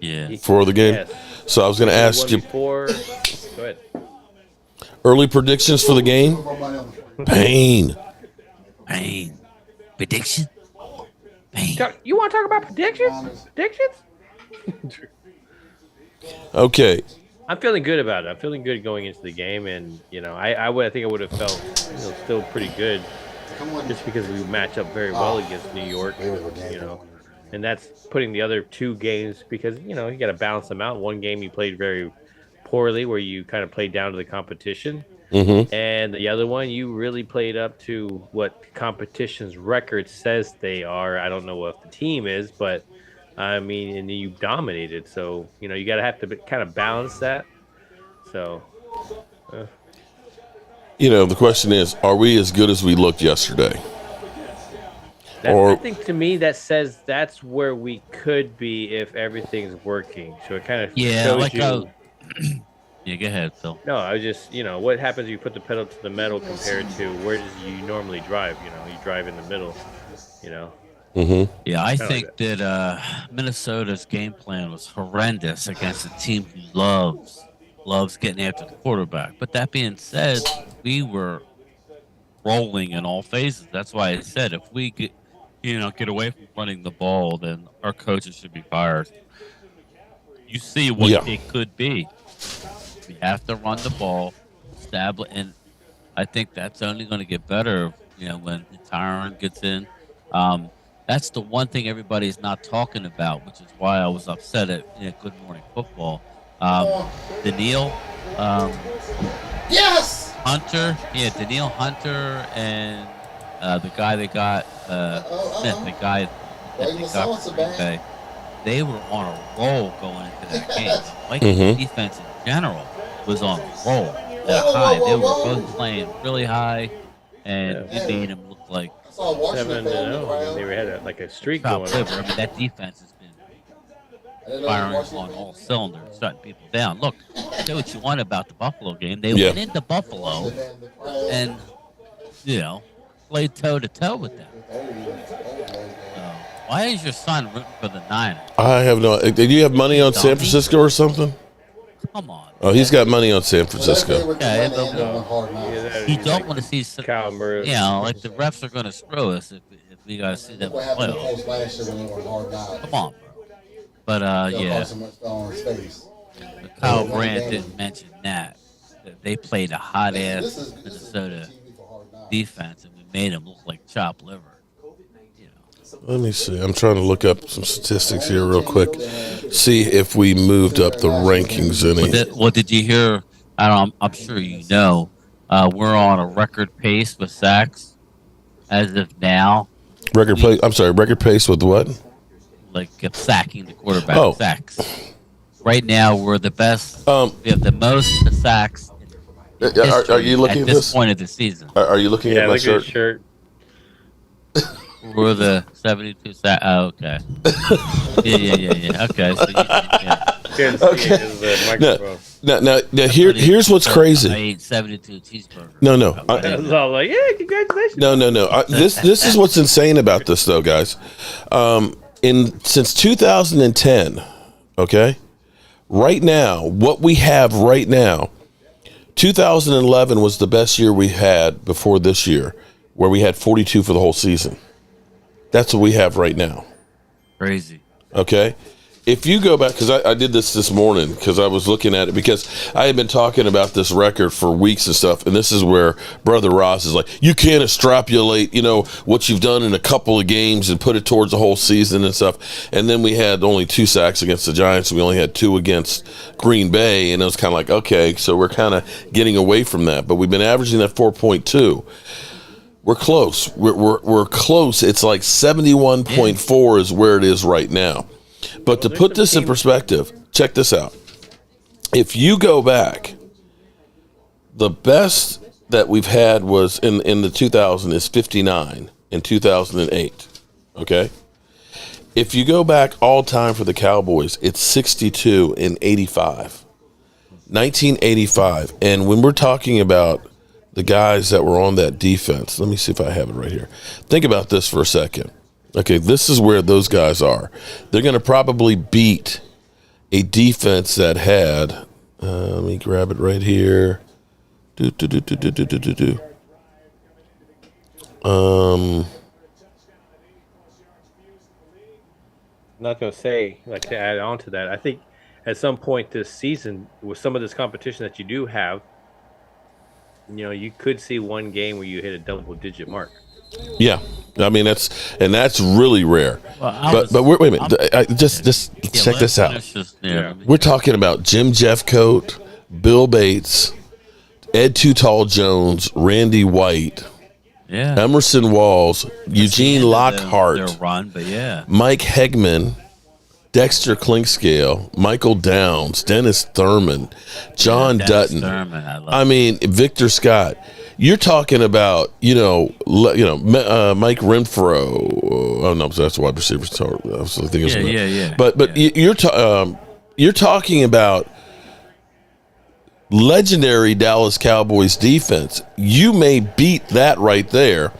Yeah. for the game? Yes. So I was going to ask you Before. Go ahead. early predictions for the game. Pain. Pain. Prediction? Pain. You want to talk about predictions? Predictions? Okay. I'm feeling good about it. I'm feeling good going into the game, and I think I would have felt still pretty good, just because we match up very well against New York, and that's putting the other two games because you got to balance them out. One game you played very poorly, where you kind of played down to the competition, and the other one you really played up to what competition's record says they are. I don't know what the team is, but. I mean, and you dominated, so you got to have to kind of balance that. So, The question is, are we as good as we looked yesterday? I think to me that says that's where we could be if everything's working. So it kind of shows like you. Yeah, go ahead, Phil. No, I was just what happens if you put the pedal to the metal compared to where does you normally drive? You drive in the middle. Yeah, I Kinda think like that Minnesota's game plan was horrendous against a team who loves getting after the quarterback. But that being said, we were rolling in all phases. That's why I said if we get away from running the ball, then our coaches should be fired. You see what it could be. We have to run the ball, establish, and I think that's only going to get better. When Tyron gets in. That's the one thing everybody's not talking about, which is why I was upset at Good Morning Football. Daniil, Yes! Hunter, Daniil Hunter, and the guy they got, Smith, the guy that they got from Green Bay, they were on a roll going into that game. Like the defense in general was on a roll. High. They were both playing really high, and it made them look like 7-0. They had a streak going on. I mean, that defense has been firing on all cylinders, shutting people down. Look, say what you want about the Buffalo game. They went into Buffalo and, played toe-to-toe with them. Why is your son rooting for the Niners? I have no. Did you have money on San Francisco or something? Come on. Oh, he's got money on San Francisco. You don't want to see some, Kyle Murray. like the refs are going to screw us if we got to see them play. Come on, bro. But Kyle Brandt didn't mention that they played a hot ass Minnesota defense and we made them look like chopped liver. Let me see. I'm trying to look up some statistics here real quick. See if we moved up the rankings any. What did you hear? I'm sure you know. We're on a record pace with sacks as of now. Record pace with what? Like sacking the quarterback. Sacks. Right now, we're the best. We have the most sacks. Are you looking at at this point of the season? Are you looking at my shirt? We're the 72 sack. Oh, okay. Yeah. Okay. So Now, here's what's crazy. I ate 72 cheeseburgers. No. I was all like, congratulations. No. This is what's insane about this, though, guys. Since 2010, okay, right now, what we have right now, 2011 was the best year we had before this year, where we had 42 for the whole season. That's what we have right now. Crazy. Okay. if you go back, because I did this morning because I was looking at it because I had been talking about this record for weeks and stuff, and this is where Brother Ross is like, you can't extrapolate, what you've done in a couple of games and put it towards the whole season and stuff. And then we had only 2 sacks against the Giants. We only had 2 against Green Bay, and it was kind of like, okay, so we're kind of getting away from that. But we've been averaging that 4.2. We're close. We're close. It's like 71.4 is where it is right now. But to put this in perspective, check this out. If you go back, the best that we've had was in the 2000 is 59 in 2008. Okay? If you go back all time for the Cowboys, it's 62 in 85. 1985. And when we're talking about the guys that were on that defense, let me see if I have it right here. Think about this for a second. Okay, this is where those guys are. They're going to probably beat a defense that had, let me grab it right here. I'm not going to say, like, to add on to that, I think at some point this season, with some of this competition that you do have, you could see one game where you hit a double-digit mark. Yeah, I mean that's really rare. Well, but wait a minute, just check this out. We're talking about Jim Jeffcoat, Bill Bates, Ed Too Tall Jones, Randy White, Emerson Walls, Eugene Lockhart, Mike Hegman, Dexter Clinkscale, Michael Downs, Dennis Thurman, John Dutton. I mean, Victor Scott. You're talking about, Mike Renfro. Oh no, that's wide receivers. But you're talking about legendary Dallas Cowboys defense. You may beat that right there,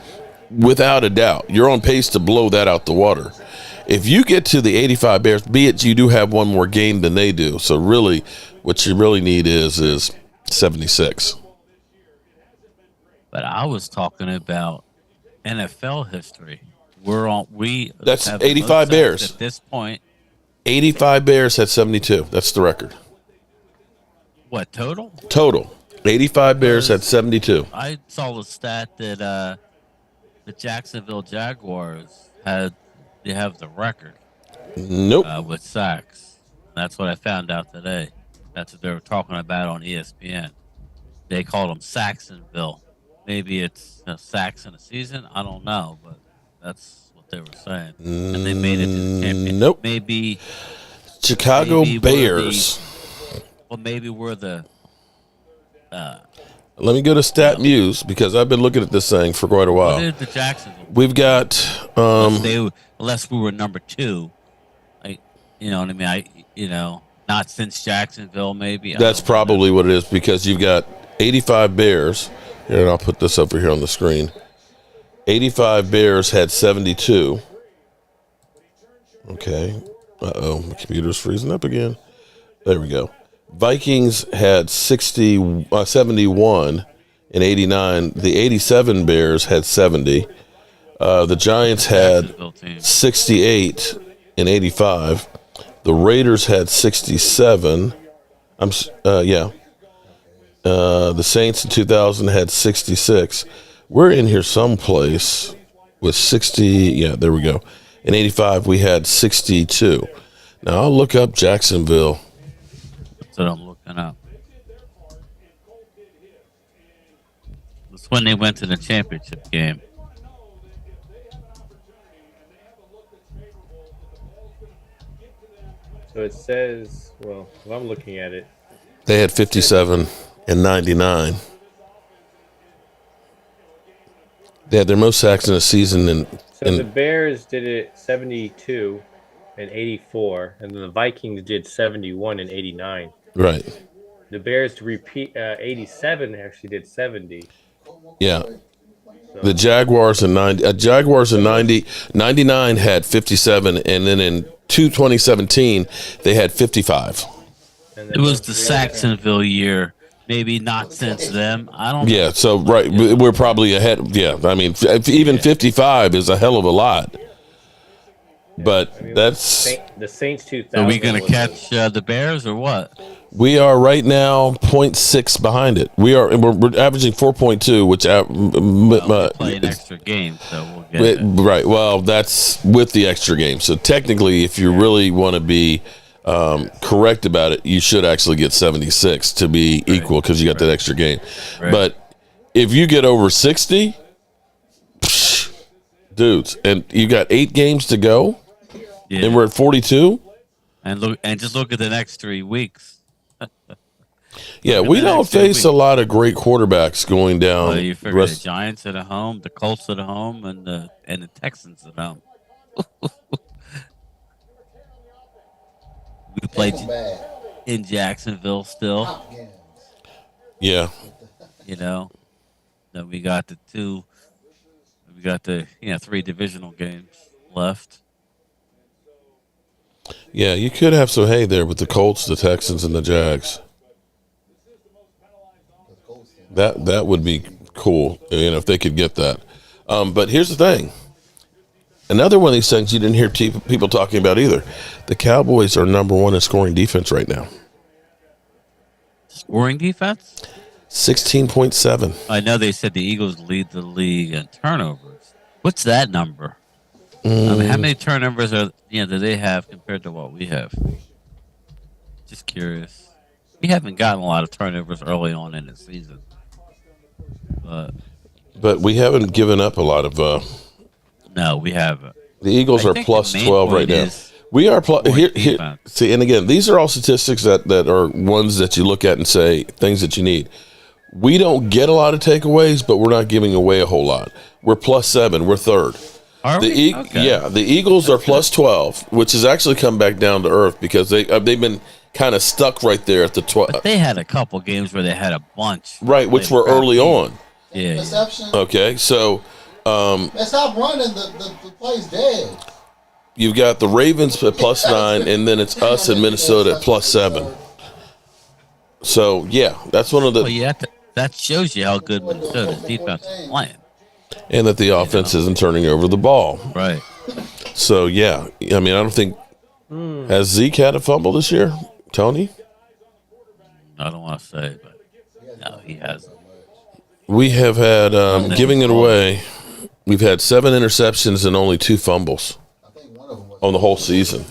without a doubt. You're on pace to blow that out the water. If you get to the 85 Bears, be it you do have one more game than they do. So really, what you really need is 76. But I was talking about NFL history. That's 85 Bears at this point. 85 Bears had 72. That's the record. What, total? Total. 85 Bears had 72. I saw the stat that the Jacksonville Jaguars have the record. Nope. With sacks. That's what I found out today. That's what they were talking about on ESPN. They called them Sacksonville. Maybe it's sacks in a season. I don't know, but that's what they were saying. And they made it to the championship. Nope. Maybe Chicago Bears. Maybe we're the. Let me go to StatMuse because I've been looking at this thing for quite a while. What is the Jacksonville? We've got. Unless we were number 2, you know what I mean. Not since Jacksonville. Maybe that's probably what it is because you've got 85 Bears. Here, and I'll put this over here on the screen. 85 Bears had 72. Okay. Uh-oh, my computer's freezing up again. There we go. Vikings had 71 in 89. The 87 Bears had 70. The Giants had 68 in 85. The Raiders had 67. The Saints in 2000 had 66. We're in here someplace with 60. Yeah, there we go. In 85, we had 62. Now, I'll look up Jacksonville. That's what I'm looking up. That's when they went to the championship game. So it says, well, if I'm looking at it. They had 57 and 99. They had their most sacks in a season. So the Bears did it 72 and 84, and then the Vikings did 71 and 89. Right. The Bears repeat 87 actually did 70. Yeah. So. The Jaguars in 99 had 57, and then in 2017 they had 55. It was the Sacksonville year. Maybe not since them. I don't know. Yeah, so, right. We're probably ahead. Yeah, I mean, even 55 is a hell of a lot. But that's the Saints 2000. So we gonna was catch the Bears or what? we are right now 0.6 behind it. We're averaging 4.2, which We play an extra game, so we'll get it. right. Well, that's with the extra game. So technically, if you really want to be correct about it, you should actually get 76 to be equal because you got that extra game. Right. But if you get over 60, psh, dudes, and you got 8 games to go, Yeah. and we're at 42. And just look at the next 3 weeks. Yeah, Look at we the don't next 2 face a weeks. lot of great quarterbacks going down. Well, you figure the Giants at home, the Colts at home, and the Texans at home. We played in Jacksonville still. Yeah. Then we got the 3 divisional games left. Yeah, you could have some hay there with the Colts, the Texans, and the Jags. That would be cool, if they could get that. But here's the thing. Another one of these things you didn't hear people talking about either. The Cowboys are number 1 in scoring defense right now. Scoring defense? 16.7. I know they said the Eagles lead the league in turnovers. What's that number? I mean, how many turnovers do they have compared to what we have? Just curious. We haven't gotten a lot of turnovers early on in the season, but we haven't given up a lot of. No, we haven't. The Eagles are plus 12 right now. We are here. See, and again, these are all statistics that are ones that you look at and say things that you need. We don't get a lot of takeaways, but we're not giving away a whole lot. We're plus 7. We're third. Are we? Okay. Yeah, the Eagles are plus 12, which has actually come back down to earth because they've been kind of stuck right there at the 12. But they had a couple games where they had a bunch. Right, which were early on. Yeah. Okay, so stop running. The play's dead. You've got the Ravens at plus 9, and then it's us in Minnesota at plus 7. So yeah, that's one of the. Well, that shows you how good Minnesota's defense is playing. And that the offense isn't turning over the ball. Right. So, yeah. I mean, I don't think. Has Zeke had a fumble this year, Tony? I don't want to say, but no, he hasn't. We have had, giving it away, we've had 7 interceptions and only 2 fumbles on the whole season.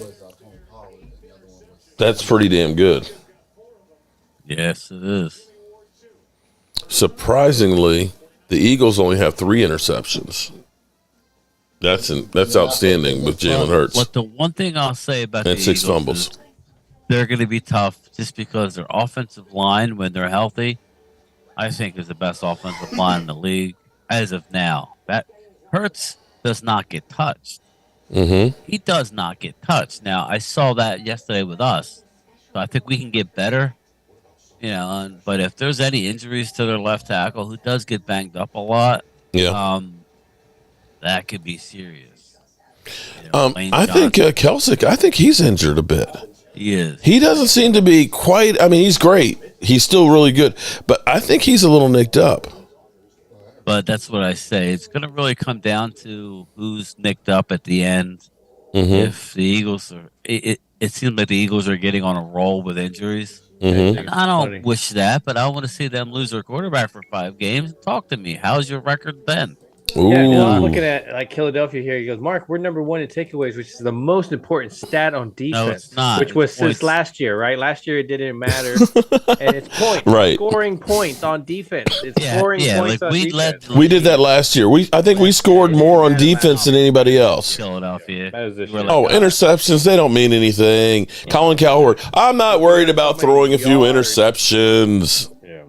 That's pretty damn good. Yes, it is. Surprisingly, the Eagles only have 3 interceptions. That's outstanding with Jalen Hurts. But the one thing I'll say about and the 6 Eagles fumbles. is they're going to be tough just because their offensive line, when they're healthy, I think is the best offensive line in the league as of now. That Hurts does not get touched. Mm-hmm. He does not get touched. Now, I saw that yesterday with us, so I think we can get better. But if there's any injuries to their left tackle, who does get banged up a lot, that could be serious. I think Kelsick, I think he's injured a bit. He is. He doesn't seem to be quite. I mean, he's great. He's still really good, but I think he's a little nicked up. But that's what I say. It's going to really come down to who's nicked up at the end. Mm-hmm. If the Eagles are, it seems like the Eagles are getting on a roll with injuries. Mm-hmm. And I don't wish that, but I want to see them lose their quarterback for 5 games. Talk to me. How's your record then? Ooh. Yeah, I'm looking at Philadelphia here. He goes, Mark, we're number 1 in takeaways, which is the most important stat on defense. No, it's not. Which was It's since points. last year, right? Last year it didn't matter, and it's points, Right. Scoring points on defense. It's scoring points on defense. We did that last year. I think we scored more on defense than anybody else. Philadelphia. Interceptions, they don't mean anything. Colin Cowherd, I'm not worried about throwing a few interceptions. Yeah.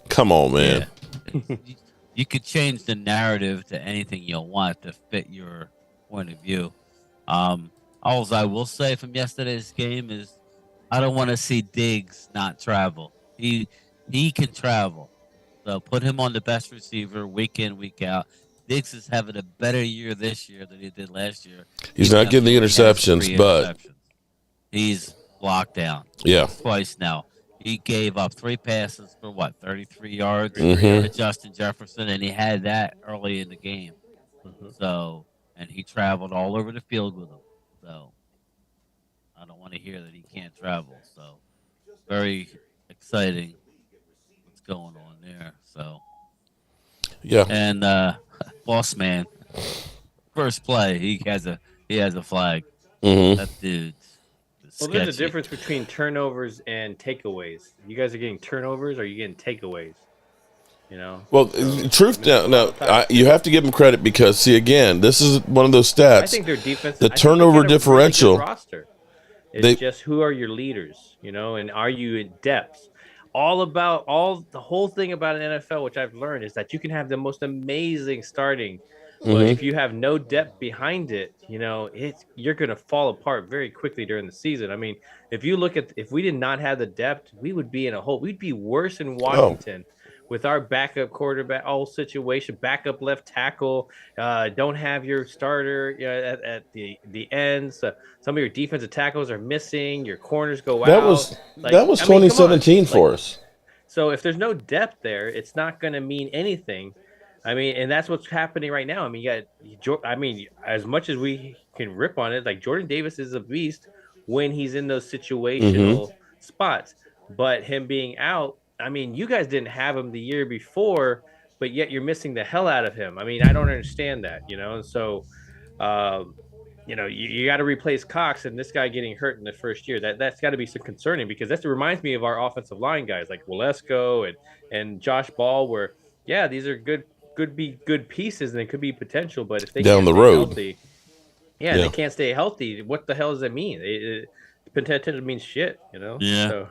Come on, man. Yeah. You could change the narrative to anything you want to fit your point of view. All I will say from yesterday's game is I don't want to see Diggs not travel. He can travel. So put him on the best receiver week in, week out. Diggs is having a better year this year than he did last year. He's not getting the interceptions, but he's locked down. Yeah. Twice now. He gave up 3 passes for 33 yards Mm-hmm. to Justin Jefferson, and he had that early in the game. So, and he traveled all over the field with him. So I don't want to hear that he can't travel. So very exciting what's going on there. So Yeah. and boss man, first play he has a flag. Mm-hmm. That dude's Well, there's a sketchy. difference between turnovers and takeaways. You guys are getting turnovers, or are you getting takeaways? You know. Well, So, truth I mean, now, you have to give them credit because, see, again, this is one of those stats. I think their defense. The I think they turnover get a really good differential. roster. It's They- just who are your leaders, you know, and are you in depth? The whole thing about an NFL, which I've learned, is that you can have the most amazing starting, but if you have no depth behind it, you know, you're gonna fall apart very quickly during the season. I mean, if we did not have the depth, we would be in a hole. We'd be worse in Washington. With our backup quarterback, all situation, backup left tackle, don't have your starter at the ends. Some of your defensive tackles are missing. Your corners go That out. was Like, that was I mean, come on. 2017 for us. So if there's no depth there, it's not going to mean anything. I mean, and that's what's happening right now. I mean, as much as we can rip on it, like Jordan Davis is a beast when he's in those situational spots, but him being out, I mean, you guys didn't have him the year before, but yet you're missing the hell out of him. I mean, I don't understand that, you know. And so, you know, you got to replace Cox, and this guy getting hurt in the first year. That's got to be so concerning because that reminds me of our offensive line guys like Walesko and Josh Ball, where these are good pieces and it could be potential, but if they Down can't the stay road. healthy, they can't stay healthy. What the hell does that mean? Potential means shit, you know. Yeah. So,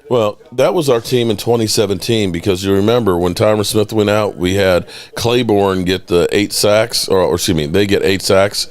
Well, that was our team in 2017 because you remember when Tyron Smith went out, we had Claiborne get the 8 sacks, or excuse me, they get 8 sacks.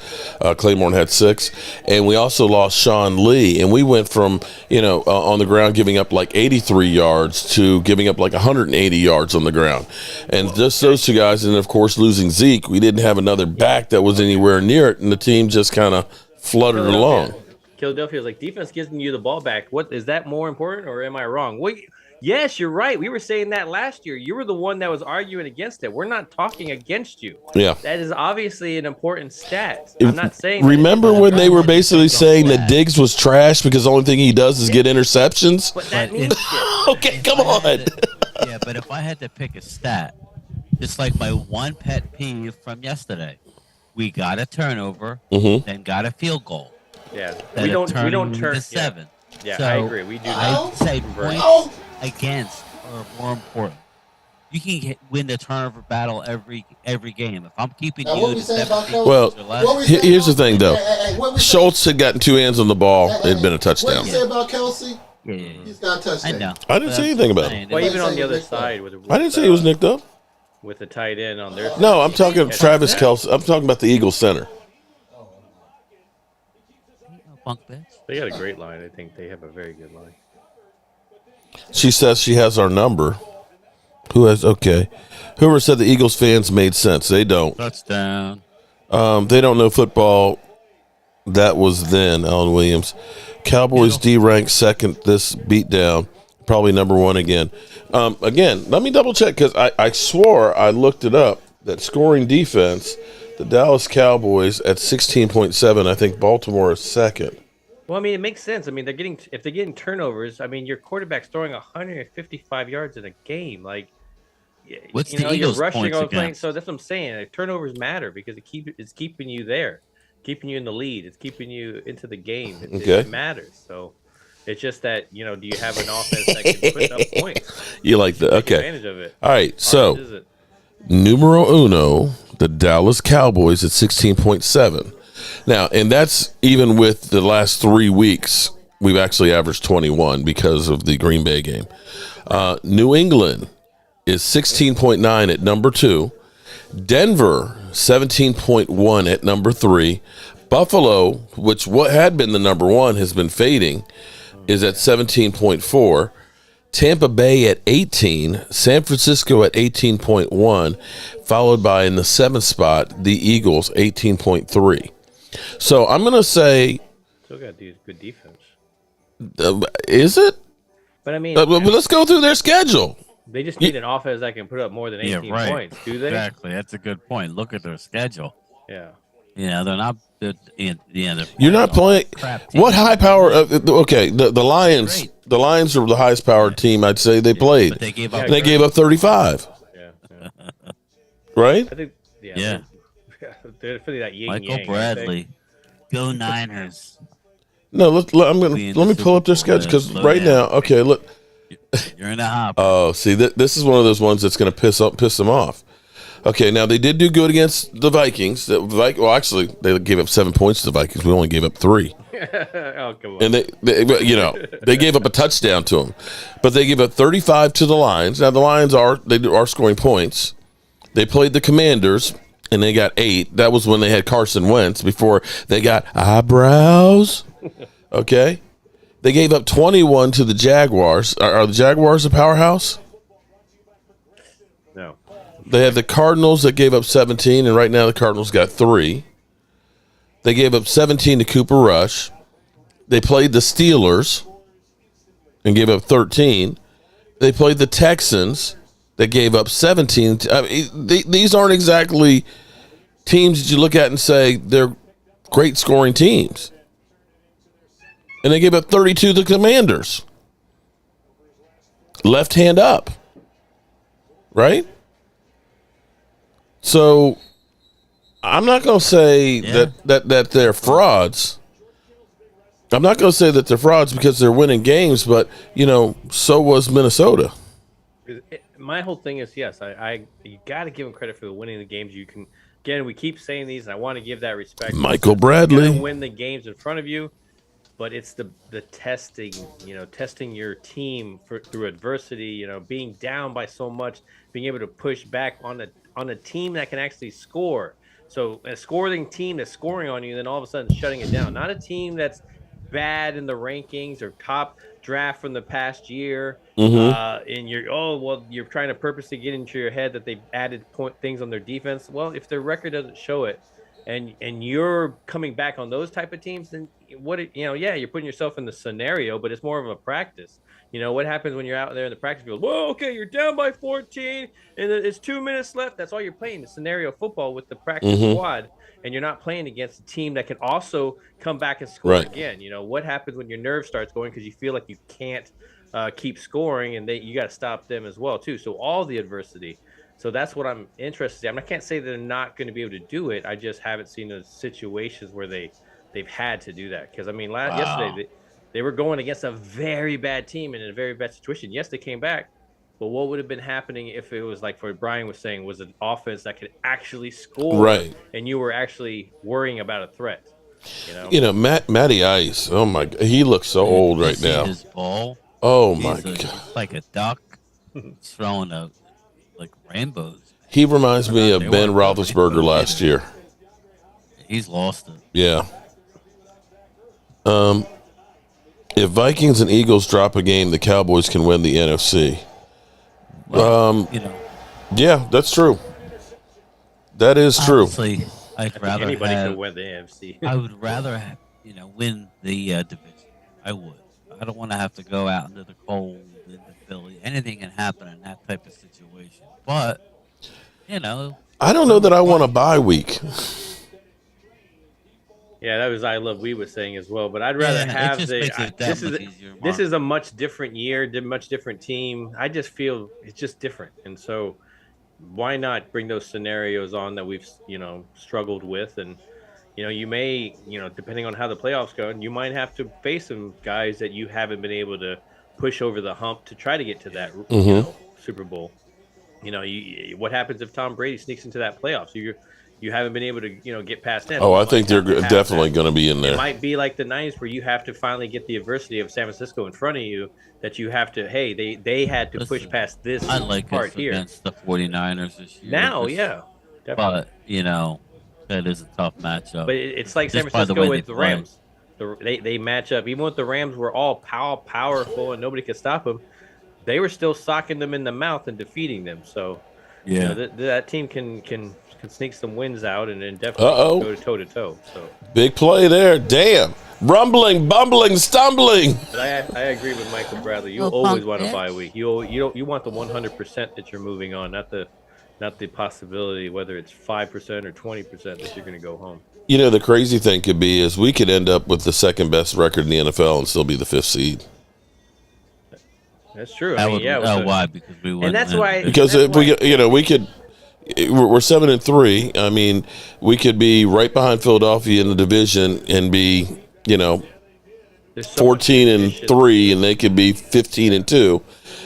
Claiborne had 6, and we also lost Sean Lee, and we went from on the ground giving up like 83 yards to giving up like 180 yards on the ground, and just those two guys, and of course losing Zeke, we didn't have another back that was anywhere near it, and the team just kind of fluttered along. Philadelphia is like defense giving you the ball back. What is that more important, or am I wrong? Well, yes, you're right. We were saying that last year. You were the one that was arguing against it. We're not talking against you. Yeah. That is obviously an important stat. I'm not saying. Remember when they were basically saying that Diggs was trash because the only thing he does is get interceptions? But that means shit. Okay, come on. But if I had to pick a stat, just like my one pet peeve from yesterday, we got a turnover, then got a field goal. Yeah, we don't turn to 7. Yeah, so I agree. We do. I'd say points against are more important. You can win the turnover battle every game. If I'm keeping Now, you what to we saying 7 about field Kelce? goals or What we less, saying Here's the about- thing, though. what we saying- Schultz had gotten 2 hands on the ball. It had been a touchdown. What you say about Kelsey? yeah. He's got a I touchdown. know. I didn't say anything about it. Well, even on the other Nicked up. side I didn't say he was nicked up. with the tight end on their. No, I'm talking Travis Kelce. I'm talking about the Eagles center. Bunk beds. They got a great line. I think they have a very good line. She says she has our number. Whoever said the Eagles fans made sense. They don't. Touchdown. They don't know football. That was then, Alan Williams. Cowboys D ranked second this beatdown. Probably number 1 again. Again, let me double check because I swore I looked it up. That scoring defense, the Dallas Cowboys at 16.7. I think Baltimore is second. Well, I mean, it makes sense. I mean, if they're getting turnovers, I mean, your quarterback's throwing 155 yards in a game. Like, What's you the know, you're Eagles' rushing points on playing. against? So that's what I'm saying. Like, turnovers matter because it's keeping you there, keeping you in the lead. It's keeping you into the game. It matters. So it's just that, do you have an offense that can put up points? You like that? Take Okay. advantage of it. All right. So, Is it? numero uno, the Dallas Cowboys at 16.7. Now, and that's even with the last 3 weeks, we've actually averaged 21 because of the Green Bay game. New England is 16.9 at number 2. Denver, 17.1 at number 3. Buffalo, which what had been the number 1 has been fading, is at 17.4. Tampa Bay at 18, San Francisco at 18.1, followed by in the 7th spot, the Eagles, 18.3. So I'm going to say, Still got good defense. Is it? But I mean, Let's go through their schedule. they just need an offense that can put up more than 18 points, do they? Exactly. That's a good point. Look at their schedule. Yeah. They're not. They're You're not playing. crap team. What high power? Okay, the Lions. Great. The Lions are the highest powered team I'd say they played. But they gave up. And they gave up 35. Yeah. Right? I think. Yeah. They're really that yin Michael yang. Bradley, go Niners. No, let me pull up their schedule because right now, okay, look. You're in a hop. Oh, see, this is one of those ones that's going to piss them off. Okay, now they did do good against the Vikings. Well, actually, they gave up 7 points to the Vikings. We only gave up 3. Oh, come on. And they gave up a touchdown to them, but they gave up 35 to the Lions. Now the Lions are scoring points. They played the Commanders and they got 8. That was when they had Carson Wentz before they got eyebrows. Okay, they gave up 21 to the Jaguars. Are the Jaguars a powerhouse? No. They had the Cardinals that gave up 17, and right now the Cardinals got 3. They gave up 17 to Cooper Rush. They played the Steelers and gave up 13. They played the Texans that gave up 17. These aren't exactly teams that you look at and say they're great scoring teams. And they gave up 32 to the Commanders. Left hand up. Right? So I'm not going to say that they're frauds. I'm not going to say that they're frauds because they're winning games, but, so was Minnesota. My whole thing is, yes, you got to give them credit for the winning the games. You can, again, we keep saying these, and I want to give that respect. Michael Bradley. You win the games in front of you, but it's the testing, testing your team through adversity, being down by so much, being able to push back on a team that can actually score. So a scoring team that's scoring on you, then all of a sudden shutting it down. Not a team that's bad in the rankings or top draft from the past year. And you're trying to purposely get into your head that they've added things on their defense. Well, if their record doesn't show it, and you're coming back on those type of teams, then you're putting yourself in the scenario, but it's more of a practice. What happens when you're out there in the practice field? Well, okay, you're down by 14 and it's 2 minutes left. That's all you're playing, the scenario football with the practice squad, and you're not playing against a team that can also come back and score again. What happens when your nerve starts going because you feel like you can't keep scoring, and you got to stop them as well too. So all the adversity. So that's what I'm interested in. I can't say they're not going to be able to do it. I just haven't seen those situations where they've had to do that. Because yesterday they were going against a very bad team in a very bad situation. Yes, they came back, but what would have been happening if it was like what Brian was saying, was an offense that could actually score, and you were actually worrying about a threat? Matty Ice. Oh my! He looks so old right now. His ball. Oh my God! Like a duck throwing like rainbows. He reminds me of Ben Roethlisberger last year. He's lost it. Yeah. If Vikings and Eagles drop a game, the Cowboys can win the NFC. Well, yeah, that's true. That is true. Honestly, I'd rather anybody could win the NFC. I would rather win the division. I would. I don't want to have to go out into the cold, into Philly. Anything can happen in that type of situation. But I don't know that I want a bye week. Yeah, that was we was saying as well. But I'd rather have this is a much different year, much different team. I just feel it's just different, and so why not bring those scenarios on that we've struggled with, and you may depending on how the playoffs go, you might have to face some guys that you haven't been able to push over the hump to try to get to that Super Bowl. What happens if Tom Brady sneaks into that playoffs? You haven't been able to, get past them. Oh, I think they're definitely going to be in there. It might be like the 90s where you have to finally get the adversity of San Francisco in front of you, that you have to, hey, they had to push past this part here. Against the 49ers this year. Now, yeah. Definitely. But, that is a tough matchup. But it's like San Francisco with the Rams. They match up. Even with the Rams were all powerful and nobody could stop them, they were still socking them in the mouth and defeating them. So, that team can sneak some wins out and then definitely go toe to toe. So big play there. Damn. Rumbling, bumbling, stumbling. But I agree with Michael Bradley. You always want a bye week. You want the 100% that you're moving on, not the possibility whether it's 5% or 20% that you're going to go home. You know, the crazy thing could be is we could end up with the second best record in the NFL and still be the 5th seed. That's true. That I mean, would, yeah. why? Because we wouldn't And that's win the why. division. Because if we, we could. We're 7-3. I mean, we could be right behind Philadelphia in the division and be, There's so much 14-3, tradition. and they could be 15-2,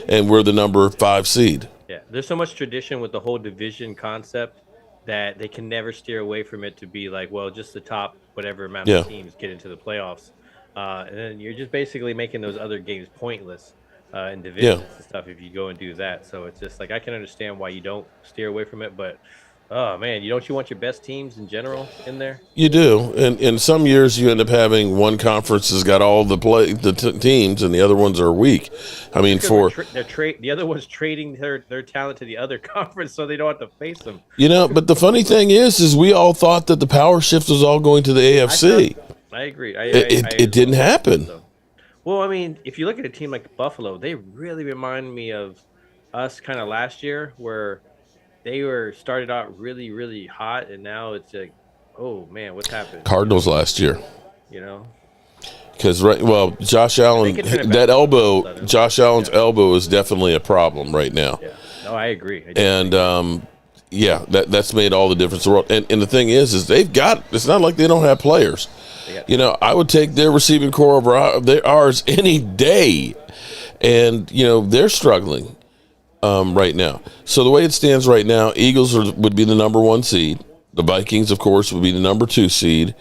and we're the number 5 seed. Yeah, there's so much tradition with the whole division concept that they can never steer away from it to be like, well, just the top whatever amount Yeah. of teams get into the playoffs, and then you're just basically making those other games pointless in divisions and stuff if you go and do that. So it's just like I can understand why you don't steer away from it, but oh man, you want your best teams in general in there? You do, and in some years you end up having one conference has got all the teams, and the other ones are weak. I mean, Because the other one's trading their talent to the other conference, so they don't have to face them. but the funny thing is we all thought that the power shift was all going to the AFC. I agree. It didn't happen. So. Well, I mean, if you look at a team like Buffalo, they really remind me of us kind of last year, where they were started out really, really hot, and now it's like, oh man, what's happened? Cardinals last year. Because Josh Allen, that elbow, Josh Allen's elbow is definitely a problem right now. Yeah, no, I agree. And that's made all the difference in the world. And the thing is they've got. It's not like they don't have players. I would take their receiving core over ours any day, and they're struggling right now. So the way it stands right now, Eagles would be the number 1 seed. The Vikings, of course, would be the number 2 seed.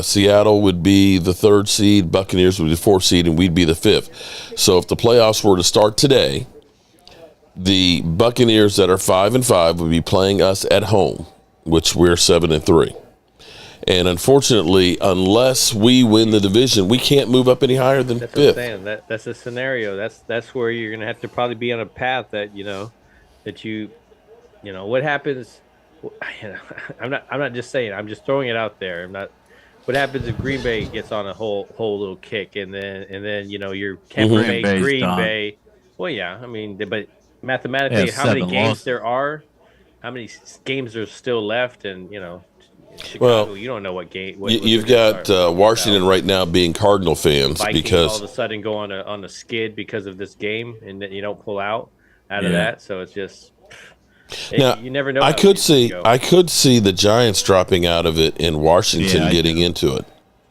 Seattle would be the 3rd seed. Buccaneers would be the 4th seed, and we'd be the 5th. So if the playoffs were to start today, the Buccaneers that are 5-5 would be playing us at home, which we're 7-3. And unfortunately, unless we win the division, we can't move up any higher than 5th. That's what I'm saying. That's a scenario. That's where you're gonna have to probably be on a path that what happens. I'm not just saying. I'm just throwing it out there. I'm not. What happens if Green Bay gets on a whole little kick, and then you're Tampa Bay, Green Bay. Well, yeah. I mean, but mathematically, how many games there are, how many games there's still left, and Chicago, you don't know what game. You've got Washington right now being Cardinal fans Vikings because all of a sudden go on a skid because of this game, and then you don't pull out of that. So it's just you never know. I could see the Giants dropping out of it and Washington getting into it.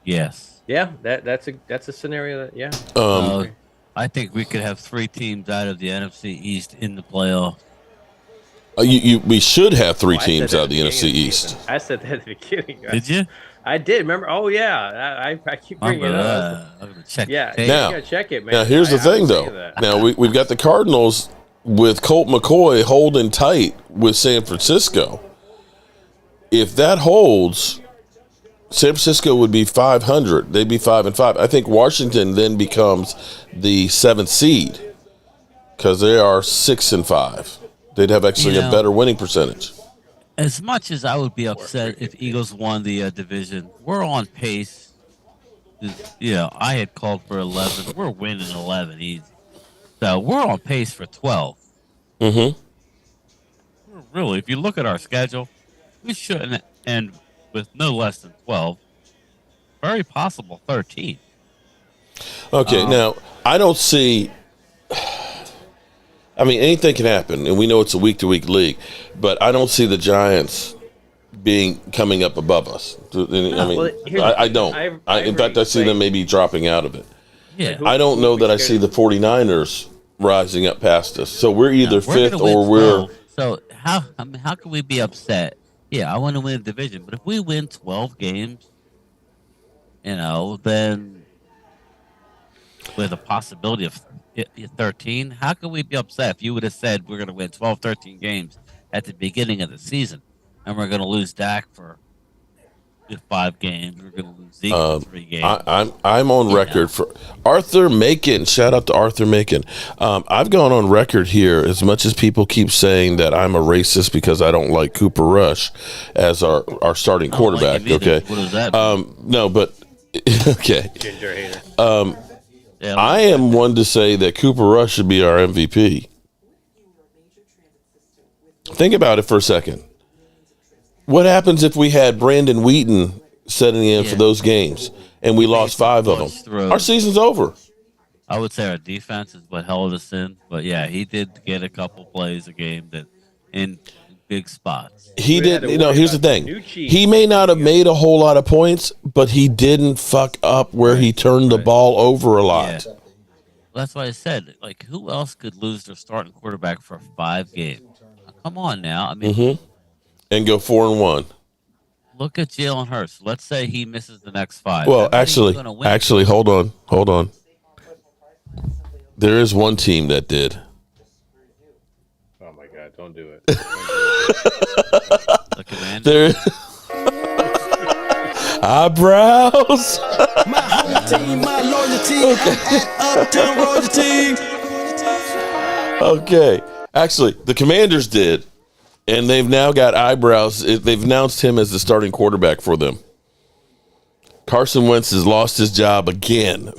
Yes. Yeah, that's a scenario that I think we could have 3 teams out of the NFC East in the playoff. We should have 3 teams out of the NFC East. I said that at the beginning. Did you? I did. Remember? Oh yeah. I keep bringing it up. I'm gonna check. Yeah. You Now, gotta check it, man. now here's the thing, though. Now we've got the Cardinals with Colt McCoy holding tight with San Francisco. If that holds, San Francisco would be 500. They'd be 5-5. I think Washington then becomes the 7th seed because they are 6-5. They'd have actually a better winning percentage. As much as I would be upset if Eagles won the division, we're on pace. I had called for 11. We're winning 11 easy. So we're on pace for 12. Mm-hmm. Really, if you look at our schedule, we shouldn't end with no less than 12. Very possible 13. Okay, now I don't see. I mean, anything can happen, and we know it's a week-to-week league, but I don't see the Giants coming up above us. I don't. In fact, I see them maybe dropping out of it. Yeah. I don't know that I see the 49ers rising up past us. So we're either 5th or we're. So how can we be upset? Yeah, I want to win the division, but if we win 12 games, then with a possibility of 13, how can we be upset if you would have said we're going to win 12, 13 games at the beginning of the season and we're going to lose Dak for 5 games, we're going to lose Zeke for 3 games? I'm on record for Arthur Macon. Shout out to Arthur Macon. I've gone on record here, as much as people keep saying that I'm a racist because I don't like Cooper Rush as our starting quarterback. Okay, what does that mean? No, but okay. Ginger hater. I am one to say that Cooper Rush should be our MVP. Think about it for a second. What happens if we had Brandon Wheaton setting in for those games, and we lost 5 of them. Our season's over. I would say our defense is what held us in, but yeah, he did get a couple plays a game that in big spots. He did. Here's the thing. He may not have made a whole lot of points, but he didn't fuck up where he turned the ball over a lot. Yeah. That's why I said, like, who else could lose their starting quarterback for 5 games? Come on now. I mean, and go 4-1. Look at Jalen Hurts. Let's say he misses the next 5. Well, actually, hold on. There is one team that did. Oh my God! Don't do it. The Commanders. Eyebrows. My home team, my loyalty, uptown royalty. Okay. Actually, the Commanders did, and they've now got eyebrows. They've announced him as the starting quarterback for them. Carson Wentz has lost his job again.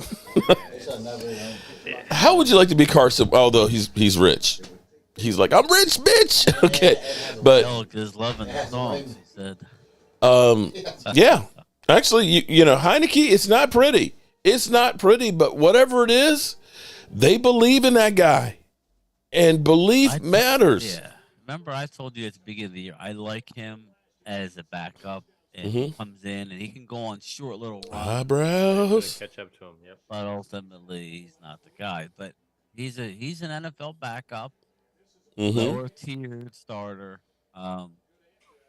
How would you like to be Carson? Although he's rich. He's like, I'm rich, bitch. Okay. But is loving the songs, he said. Yeah. Actually, you know, Heineke, it's not pretty. It's not pretty, but whatever it is, they believe in that guy. And belief matters. Yeah. Remember I told you at the beginning of the year, I like him as a backup, and he comes in and he can go on short little runs. Eyebrows. Catch up to him. Yep. But ultimately, he's not the guy. But he's an NFL backup, lower tiered starter.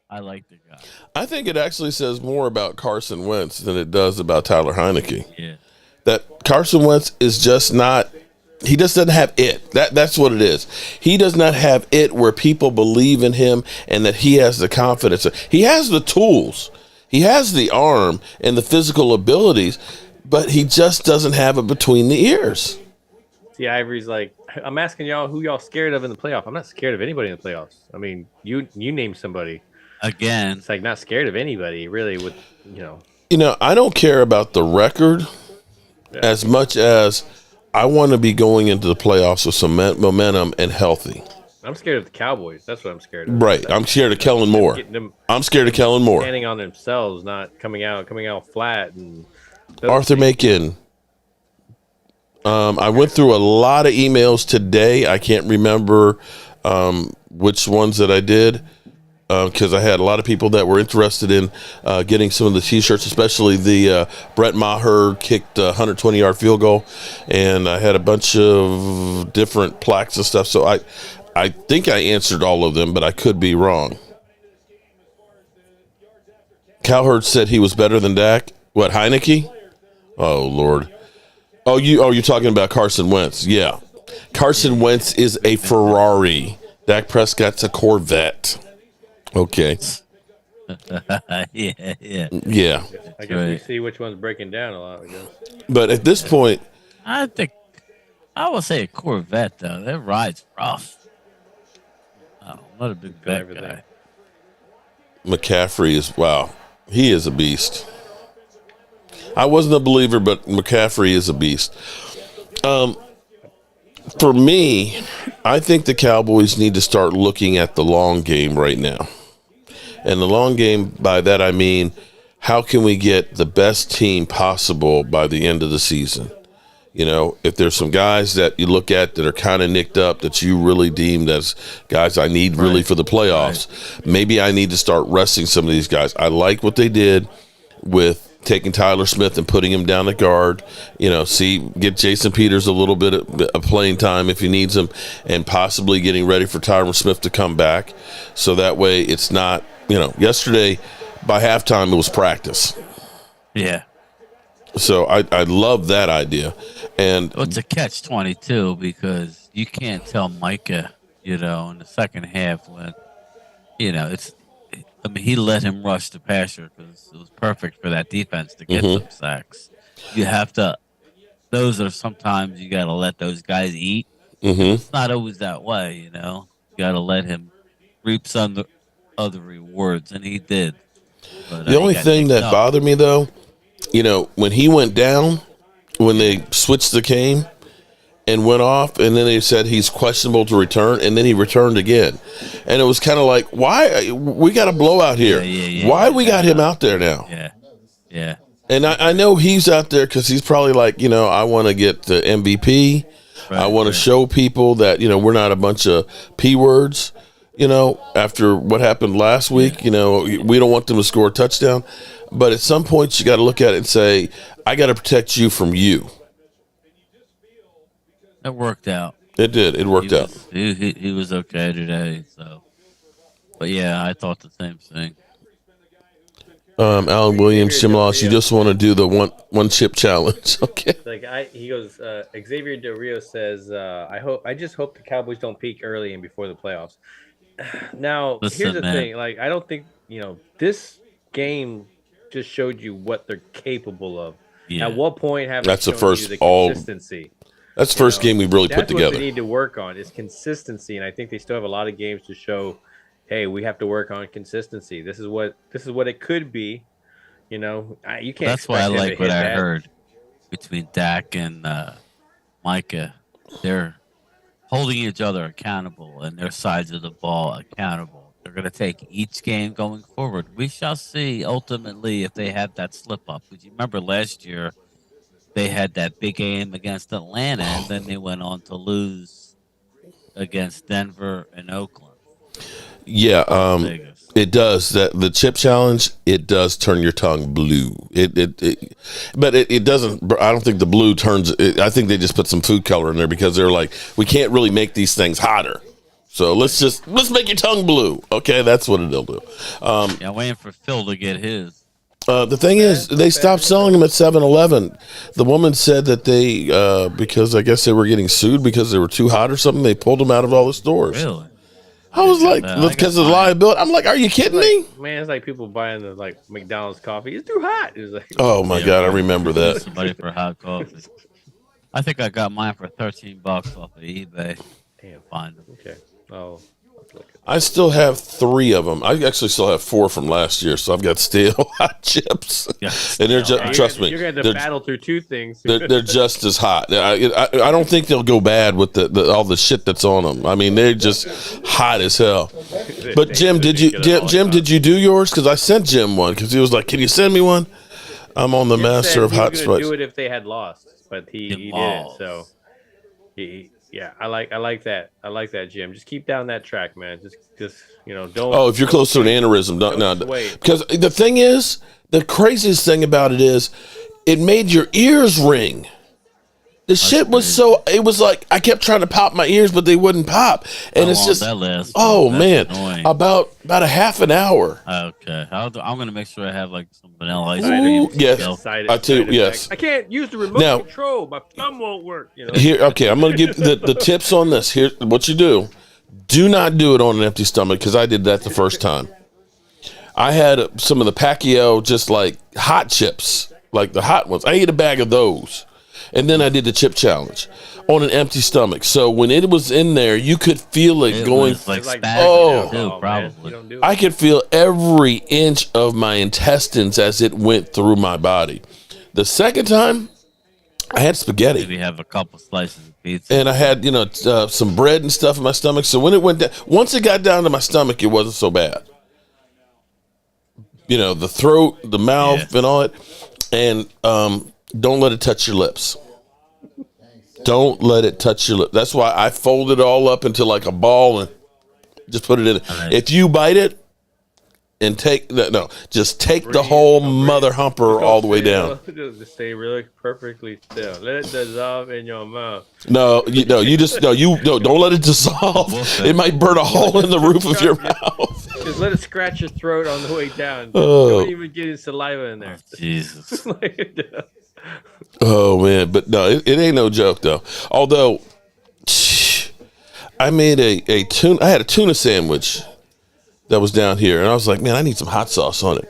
I like the guy. I think it actually says more about Carson Wentz than it does about Tyler Heineke. Yeah. That Carson Wentz is just not. He just doesn't have it. That's what it is. He does not have it where people believe in him and that he has the confidence. He has the tools. He has the arm and the physical abilities, but he just doesn't have it between the ears. See, Ivory's like, I'm asking y'all who y'all scared of in the playoff. I'm not scared of anybody in the playoffs. I mean, you name somebody. Again. It's like not scared of anybody, really, with, you know. You know, I don't care about the record as much as I want to be going into the playoffs with some momentum and healthy. I'm scared of the Cowboys. That's what I'm scared of. Right. I'm scared of Kellen Moore. I'm scared of Kellen Moore. Standing on themselves, not coming out flat. And Arthur Macon. I went through a lot of emails today. I can't remember which ones that I did because I had a lot of people that were interested in getting some of the T-shirts, especially the Brett Maher kicked a 120-yard field goal, and I had a bunch of different plaques and stuff. So I think I answered all of them, but I could be wrong. Cowherd said he was better than Dak. What, Heineke? Oh, Lord. Oh, you're talking about Carson Wentz. Yeah. Carson Wentz is a Ferrari. Dak Prescott's a Corvette. Okay. Yeah. I guess we see which one's breaking down a lot, I guess. But at this point, I would say a Corvette, though. That ride's rough. I'm not a big bet guy. McCaffrey is, wow, he is a beast. I wasn't a believer, but McCaffrey is a beast. For me, I think the Cowboys need to start looking at the long game right now. And the long game, by that I mean, how can we get the best team possible by the end of the season? You know, if there's some guys that you look at that are kind of nicked up that you really deem as guys I need really for the playoffs, maybe I need to start resting some of these guys. I like what they did with taking Tyler Smith and putting him down at guard, you know, get Jason Peters a little bit of playing time if he needs him, and possibly getting ready for Tyron Smith to come back. So that way it's not, you know, yesterday by halftime it was practice. Yeah. So I love that idea. And it's a catch-22 because you can't tell Micah, you know, in the second half when, you know, he let him rush the passer because it was perfect for that defense to get some sacks. You have to, those are sometimes you got to let those guys eat. It's not always that way, you know. You got to let him reap some other rewards, and he did. But, the only thing that bothered me, though, you know, when he went down, when they switched the game and went off, and then they said he's questionable to return, and then he returned again. And it was kind of like, why? We got a blowout here. Why we got him out there now? Yeah. Yeah. And I know he's out there because he's probably like, I want to get the MVP. I want to show people that, we're not a bunch of P words, after what happened last week. We don't want them to score a touchdown. But at some point, you got to look at it and say, I got to protect you from you. It worked out. It did. It worked out. He was okay today. So, but yeah, I thought the same thing. Alan Williams, Shimloss, you just want to do the one chip challenge. Okay. He goes, Xavier Del Rio says, I just hope the Cowboys don't peak early and before the playoffs. Now, here's the thing. Like, I don't think, this game just showed you what they're capable of. Yeah. At what point have they shown you the consistency? That's the first game we've really put together. That's what they need to work on is consistency, and I think they still have a lot of games to show. Hey, we have to work on consistency. This is what it could be. You can't. That's why I like what I heard between Dak and Micah. They're holding each other accountable and their sides of the ball accountable. They're going to take each game going forward. We shall see ultimately if they have that slip up. Because you remember last year they had that big game against Atlanta, and then they went on to lose against Denver and Oakland. Yeah, it does. The chip challenge, it does turn your tongue blue. But it doesn't. I don't think the blue turns. I think they just put some food color in there because they're like, we can't really make these things hotter. So let's make your tongue blue. Okay, that's what it'll do. Yeah, waiting for Phil to get his. The thing is, they stopped selling them at 7-Eleven. The woman said that they, because I guess they were getting sued because they were too hot or something, they pulled them out of all the stores. Really? I was like, because of the liability. I'm like, are you kidding me? Man, it's like people buying the McDonald's coffee. It's too hot. It was like, oh my God, I remember that. Somebody for hot coffee. I think I got mine for $13 off of eBay. Damn, find them. Okay. Oh. I still have 3 of them. I actually still have 4 from last year, so I've got stale hot chips, and they're just trust me. You're going to battle through 2 things. they're just as hot. I don't think they'll go bad with all the shit that's on them. I mean, they're just hot as hell. But Jim, did you do yours? Because I sent Jim one because he was like, "Can you send me one?" I'm on the master of hot spice. Do it if they had lost, but he didn't. So yeah, I like that. I like that, Jim. Just keep down that track, man. Just don't. Oh, if you're close to an aneurysm, don't. Because the thing is, the craziest thing about it is, it made your ears ring. The shit was it was like I kept trying to pop my ears, but they wouldn't pop, and it's just man, annoying. About a half an hour. Okay, I'm gonna make sure I have like some vanilla ice cream. Yes, I too. Yes, I can't use the remote control. My thumb won't work. Here, okay, I'm gonna give the tips on this. Here, what you do: do not do it on an empty stomach because I did that the first time. I had some of the Pacquiao, just like hot chips, like the hot ones. I ate a bag of those. And then I did the chip challenge on an empty stomach. So when it was in there, you could feel it going. Probably. I could feel every inch of my intestines as it went through my body. The second time, I had spaghetti. Maybe have a couple slices of pizza. And I had, some bread and stuff in my stomach. So when it went down, once it got down to my stomach, it wasn't so bad. The throat, the mouth, and all it. And don't let it touch your lips. Don't let it touch your lips. That's why I fold it all up into like a ball and just put it in. If you bite it and just take the whole mother humper all the way down. Just stay really perfectly still. Let it dissolve in your mouth. Don't let it dissolve. It might burn a hole in the roof of your mouth. Just let it scratch your throat on the way down. Don't even get any saliva in there. Jesus. Oh man, but no, it ain't no joke though. Although I made a tuna. I had a tuna sandwich that was down here, and I was like, man, I need some hot sauce on it.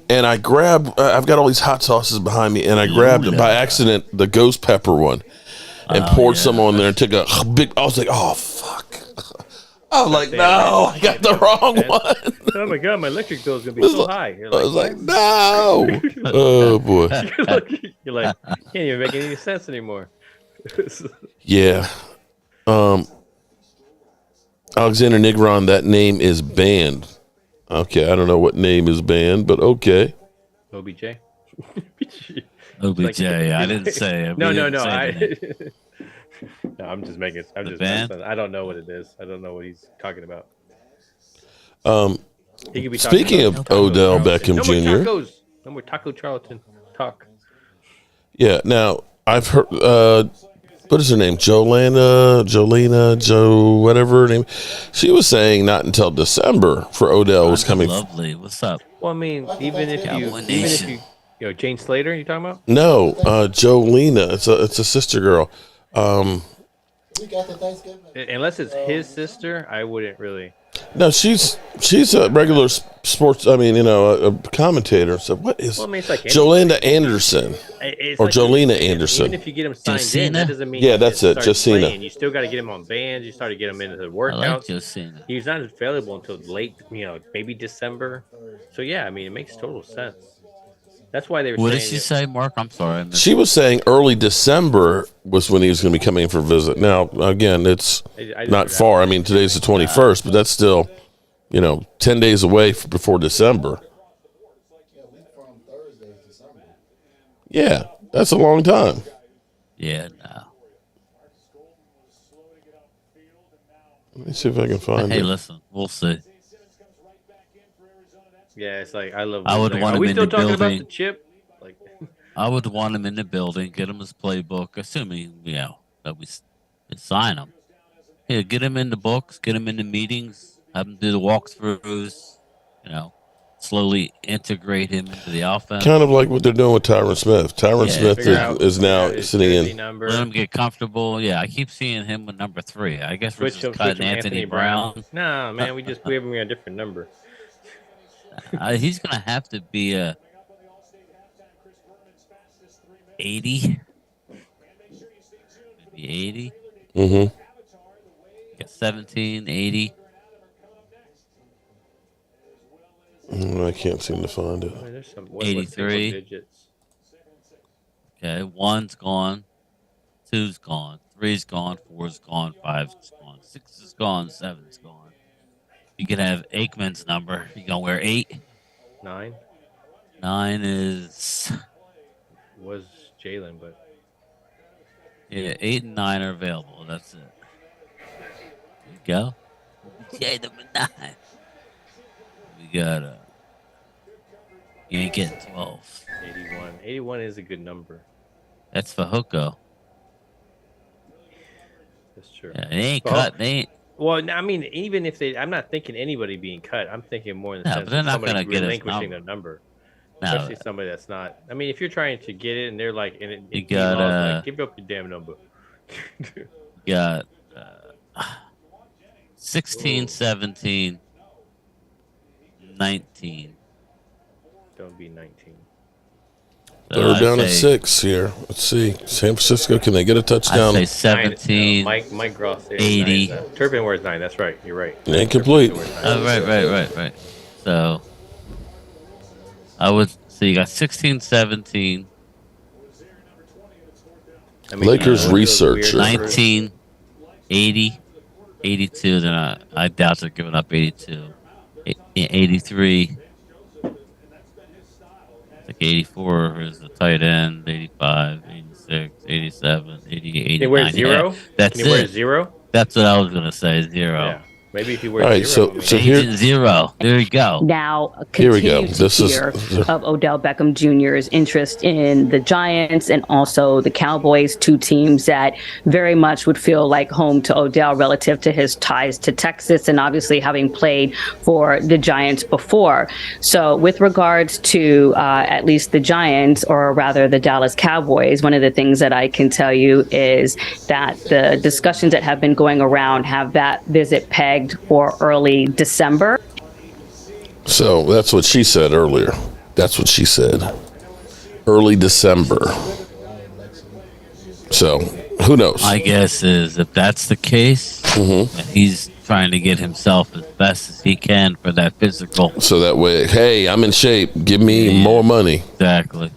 And I grabbed. I've got all these hot sauces behind me, and I grabbed by accident the ghost pepper one, and poured some on there, and took a big. I was like, oh fuck. I was like, no, I got the wrong one. Oh my God, my electric bill is gonna be so high. I was like, no. Oh boy. You're like, can't even make any sense anymore. Yeah. Alexander Negron, that name is banned. Okay, I don't know what name is banned, but okay. OBJ. OBJ. I didn't say it. No, We no, didn't no. say the name. No, I'm just making. I'm The just. band? I don't know what it is. I don't know what he's talking about. He could be Speaking talking of about Taco Odell Charlton. Beckham No more Jr. tacos. No more Taco Charlton talk. Yeah. Now I've heard. What is her name? Jolena, Joe, whatever her name. She was saying not until December for Odell was coming. Lovely. What's up? Well, I mean, even if you Jane Slater, you talking about? No, Jolena. It's a sister girl. We got the Thanksgiving. Unless it's his sister, I wouldn't really. No, she's a regular sports. I mean, a commentator. So what is Well, I mean, it's like Jolanda Anderson It's or like Jolena Anderson? Even if you get him signed in, Josina? that doesn't mean Yeah, he that's can it, start Josina. playing. You still got to get him on bands. You start to get him into the I workouts. like Josina. He's not available until late, maybe December. So yeah, I mean, it makes total sense. That's why they were What saying. did she say, Mark? I'm sorry. I missed She was saying early December was when he was going to be coming in for a visit. Now, again, it's I just not forgot. far. I mean, today's the 21st, but that's still, 10 days away before December. Yeah, we from Thursday to December. Yeah, that's a long time. Yeah, no. Let me see if I can find Hey, it. listen, we'll see. Yeah, it's like I love. I would like, want Are him we in still the talking about building. the chip? Like, I would want him in the building, get him his playbook, assuming, that we sign him. Yeah, get him in the books, get him in the meetings, have him do the walkthroughs, slowly integrate him into the offense. Kind of like what they're doing with Tyron Smith. Tyron Smith figure out is now his sitting jersey in. number. Let him get comfortable. Yeah, I keep seeing him with number 3. I guess we're Switch just him, cutting switch him, Anthony Brown. Nah, man, we have him a different number. He's going to have to be a 80. Maybe 80. Mm-hmm. 17, 80. I can't seem to find it. Man, there's some 83. digits. Okay, 1's gone. 2's gone. 3's gone. 4's gone. 5's gone. 6 is gone. 7's gone. You can have Aikman's number. You gonna wear 8? 9 9 is was Jalen, but 8 and 9 are available. That's it. There you go. Yeah, number 9. We got you ain't getting 12. 81. 81 is a good number. That's for Hoko. That's true. Yeah, they ain't Well, cut. They ain't. Well, I mean, even if I'm not thinking anybody being cut. I'm thinking more in the No, sense but they're of not somebody gonna get his relinquishing number. a number. No, Especially somebody that's not. I mean, if you're trying to get it and they're like, You got, like, give up your damn number. you got 16, 17, 19. Don't be 19. So They're I'd down at say- 6 here. Let's see. San Francisco, can they get a I'd touchdown? say 17. Mike Gross. 80. Turpin wears 9. That's right. You're right. Incomplete. Turpin wears 9. Oh, right. So I would say you got 16, 17, I mean, Lakers one of those researcher. weird 19, 80, 82. Then I doubt they're giving up 82. 83. Like 84 is the tight end. 85, 86, 87, 88, 89. Can he wear 0? That's Can he wear it. 0? That's what I was gonna say. 0. Yeah. Maybe if he wears All right, 0. so here, Agent 0. There you go. Now Here we go. continue to This is- hear of Odell Beckham Jr.'s interest in the Giants and also the Cowboys, two teams that very much would feel like home to Odell relative to his ties to Texas and obviously having played for the Giants before. So with regards to at least the Giants, or rather the Dallas Cowboys, one of the things that I can tell you is that the discussions that have been going around have that visit pegged for early December. so that's what she said earlier. That's what she said. Early December. So who knows? My guess is if that's the case, and he's trying to get himself as best as he can for that physical. So that way, hey, I'm in shape. Give me more money. Exactly.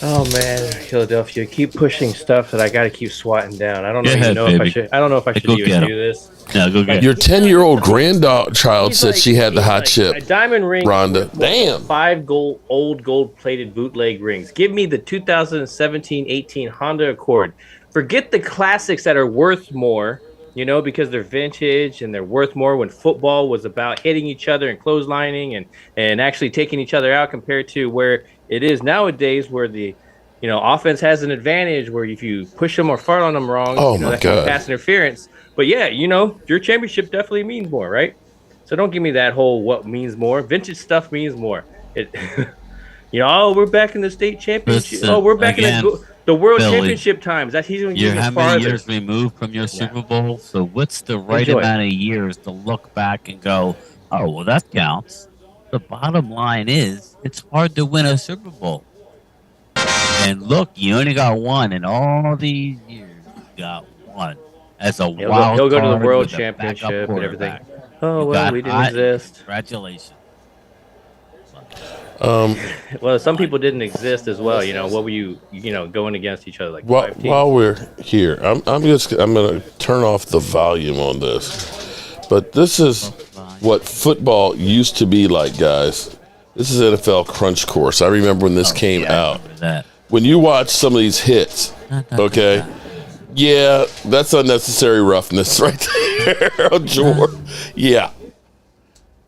Oh man, Philadelphia, keep pushing stuff that I got to keep swatting down. I don't Go even ahead, know if I baby. should. I don't know if I should Go even get 'em. do this. No, go get Your it. 10-year-old grandchild said she had the hot chip. A diamond ring. Rhonda, damn. 5 gold-plated bootleg rings. Give me the 2017-18 Honda Accord. Forget the classics that are worth more, because they're vintage and they're worth more when football was about hitting each other and clotheslining and actually taking each other out compared to where it is nowadays where the offense has an advantage where if you push them or fart on them wrong, that's called pass interference. But yeah, your championship definitely means more, right? So don't give me that whole what means more. Vintage stuff means more. It, we're back in the state championship. Listen, We're back again, in the world Billy, championship times. That's he's going to You're get how farther. many years removed from your Super Bowl? So what's the right Enjoy. amount of years to look back and go, oh, well, that counts. The bottom line is it's hard to win a Super Bowl. And look, you only got one in all these years. You got one as a wild He'll go to the card world with a championship backup and everything. quarterback. Oh, You well, got we didn't hot. exist. Congratulations. Well, some people didn't exist as well. What were you going against each other like 5 teams? While we're here, I'm going to turn off the volume on this. But this is what football used to be like, guys. This is NFL Crunch Course. I remember when this came out. When you watch some of these hits, okay? Yeah, that's unnecessary roughness right there, George. Yeah.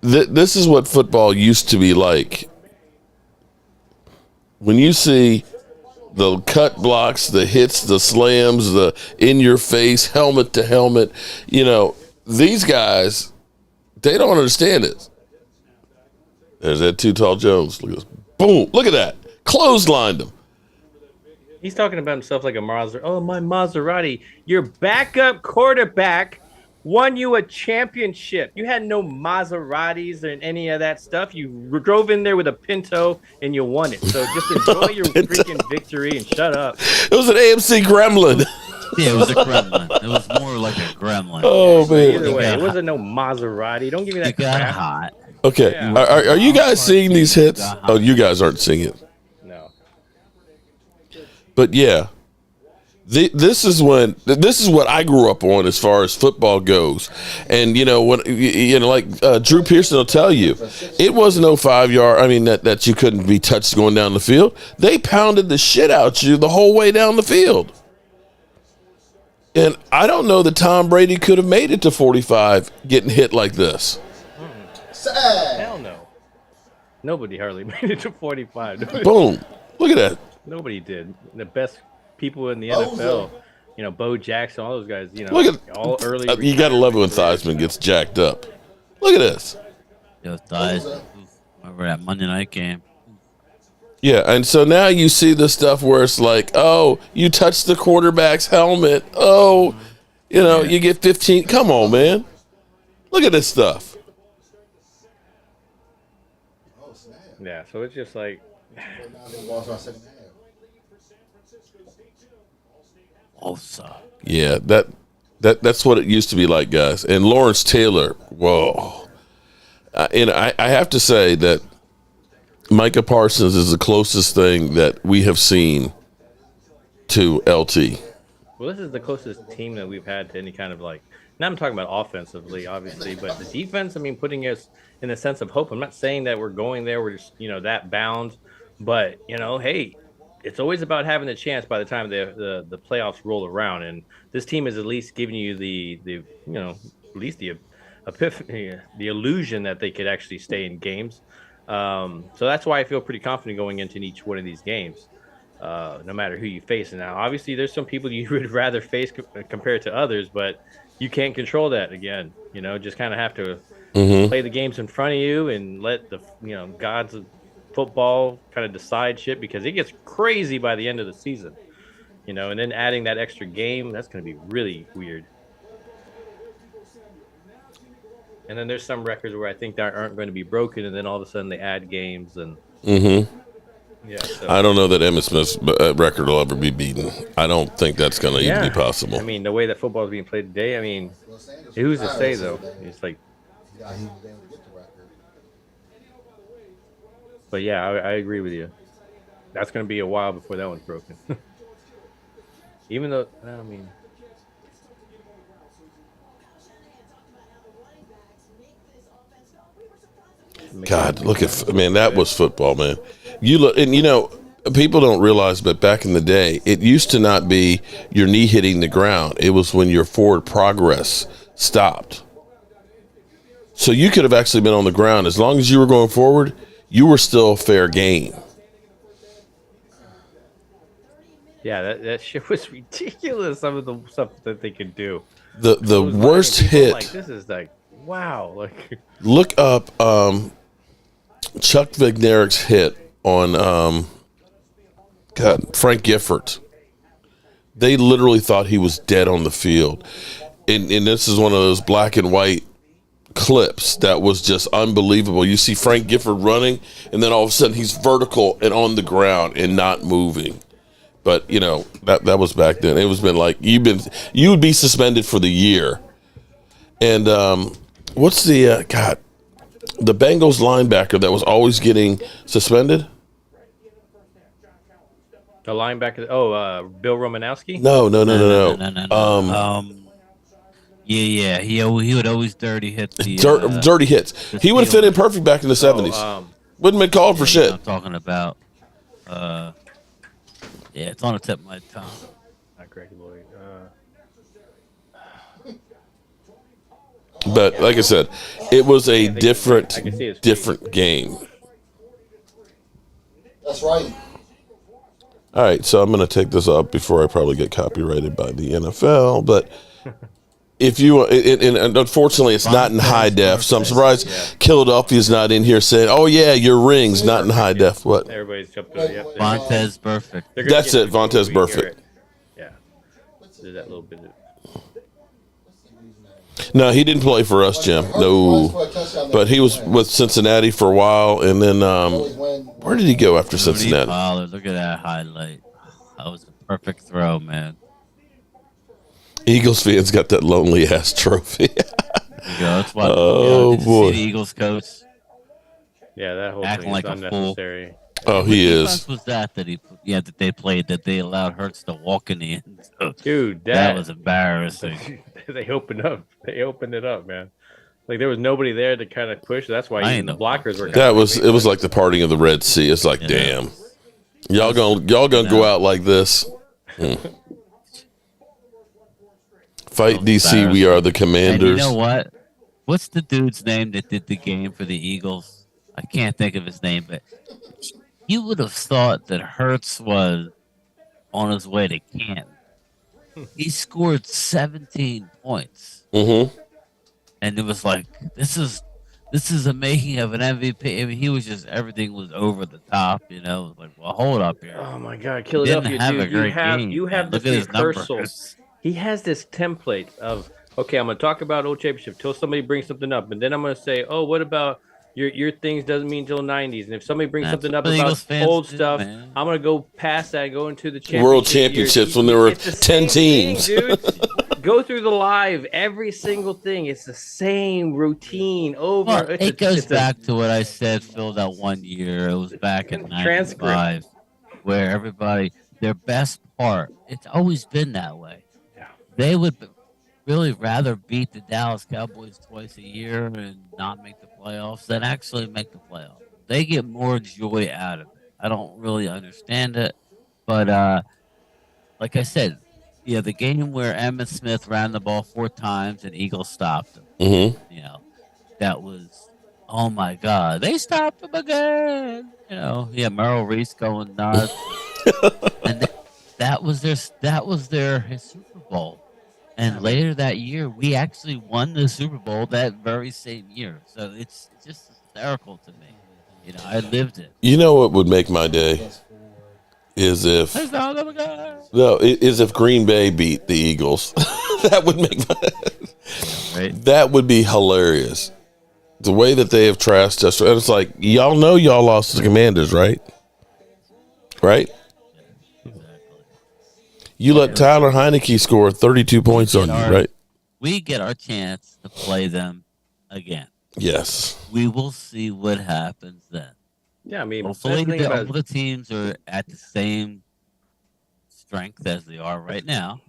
This is what football used to be like. When you see the cut blocks, the hits, the slams, the in your face, helmet to helmet, these guys, they don't understand it. There's that Too Tall Jones. Look at this. Boom. Look at that. Clotheslined him. He's talking about himself like a Maserati. Oh, my Maserati. Your backup quarterback won you a championship. You had no Maseratis and any of that stuff. You drove in there with a Pinto and you won it. So just enjoy your freaking victory and shut up. It was an AMC Gremlin. Yeah, it was a gremlin. It was more like a gremlin. Oh, man. Either way, it wasn't no Maserati. Don't give me that You got crap. hot. Okay. Yeah. Are you guys seeing these hits? Oh, you guys aren't seeing it. No. But yeah, this is what I grew up on as far as football goes. And like Drew Pearson will tell you, it was no 5-yard. I mean that you couldn't be touched going down the field. They pounded the shit out you the whole way down the field. And I don't know that Tom Brady could have made it to 45 getting hit like this. Hell no. Nobody hardly made it to 45. Boom. Look at that. Nobody did. The best people in the NFL, Bo Jackson, all those guys, Look at all early. you got to love it when Theismann gets jacked up. Look at this. Yo, Theismann. Remember that Monday night game? Yeah, and so now you see the stuff where it's like, oh, you touch the quarterback's helmet. Oh, you get 15. Come on, man. Look at this stuff. Yeah, so it's just like. Yeah, that's what it used to be like, guys. And Lawrence Taylor, whoa. And I have to say that Micah Parsons is the closest thing that we have seen to LT. Well, this is the closest team that we've had to any kind of like. Now I'm talking about offensively, obviously, but the defense. I mean, putting us in a sense of hope. I'm not saying that we're going there. We're just that bound, but hey, it's always about having the chance by the time the playoffs roll around, and this team is at least giving you the at least the epiphany, the illusion that they could actually stay in games. So that's why I feel pretty confident going into each one of these games. No matter who you face. And now, obviously, there's some people you would rather face compared to others, but you can't control that again. Just kind of have to play the games in front of you and let the gods of football kind of decide shit because it gets crazy by the end of the season. And then adding that extra game, that's going to be really weird. And then there's some records where I think that aren't going to be broken, and then all of a sudden they add games and. Yeah, so. I don't know that Emmitt Smith's record will ever be beaten. I don't think that's going to even be possible. I mean, the way that football is being played today, I mean, who's to say, though? It's like. But yeah, I agree with you. That's going to be a while before that one's broken. Even though, I mean. God, look at man, that was football, man. You look, and people don't realize, but back in the day, it used to not be your knee hitting the ground. It was when your forward progress stopped. So you could have actually been on the ground as long as you were going forward. You were still fair game. Yeah, that shit was ridiculous. Some of the stuff that they could do. The worst hit. Like, this is like, wow. Like, look up Chuck Vigneric's hit on Frank Gifford. They literally thought he was dead on the field, and this is one of those black and white clips that was just unbelievable. You see Frank Gifford running, and then all of a sudden he's vertical and on the ground and not moving. But that was back then. It was been like you would be suspended for the year. And what's the the Bengals linebacker that was always getting suspended? the linebacker. Bill Romanowski. No. Yeah. He would always dirty hit the dirty hits. He would have fit in perfect back in the 70s. Wouldn't have been called for shit. I'm talking about. Yeah, it's on the tip of my tongue. Not Greg Lloyd. But like I said, it was a different game. That's right. All right, so I'm going to take this up before I probably get copyrighted by the NFL. But if you, and unfortunately, it's not in high def. So I'm surprised Philadelphia's not in here saying, "Oh yeah, your ring's not in high def." What? Everybody's jumped over. Yep. Vontez perfect. That's it. Vontez perfect. Yeah. Do that little bit. No, he didn't play for us, Jim. No, but he was with Cincinnati for a while, and then where did he go after Cincinnati? Pollard, look at that highlight. That was a perfect throw, man. Eagles fans got that lonely ass trophy. That's why. Oh did you boy, see the Eagles coach. Yeah, that whole acting thing like is a fool. unnecessary. Oh, he is. Was that they played that they allowed Hurts to walk in the end zone? Dude, that was embarrassing. They opened it up, man. Like there was nobody there to kind of push. That's why even the blockers were. It was like the parting of the Red Sea. It's like, damn, y'all gonna go out like this. Fight DC. We are the Commanders. And you know what? What's the dude's name that did the game for the Eagles? I can't think of his name, but you would have thought that Hurts was on his way to Canton. He scored 17 points. Mm-hmm. And it was like, this is the making of an MVP. I mean, he was just, everything was over the top, It was like, well, hold up here. Oh my God, Philadelphia, dude, you have the rehearsal. He has this template of, okay, I'm going to talk about old championship till somebody brings something up, and then I'm going to say, oh, what about your things doesn't mean till 90s, and if somebody brings something up about old stuff, man. I'm going to go past that, go into the World Championships when there were 10 teams. Thing, dude. Go through the live, every single thing. It's the same routine over. Well, it goes back to what I said, Phil, that one year. It was back in 95, where everybody, their best part, it's always been that way. Yeah. They would really rather beat the Dallas Cowboys twice a year and not make the playoffs than actually make the playoffs. They get more joy out of it. I don't really understand it, but like I said, the game where Emmitt Smith ran the ball 4 times and Eagles stopped him. Mm-hmm. That was, oh my God, they stopped him again. Merrill Reese going nuts, and that was their Super Bowl. And later that year, we actually won the Super Bowl that very same year. So it's just hysterical to me. I lived it. You know what would make my day is if Green Bay beat the Eagles. That would make that would be hilarious. The way that they have trashed us, and it's like y'all know y'all lost to the Commanders, right? Right. You let Tyler Heineke score 32 points on you, right? We get our chance to play them again. Yes. We will see what happens then. Yeah, I mean, hopefully all the teams are at the same strength as they are right now.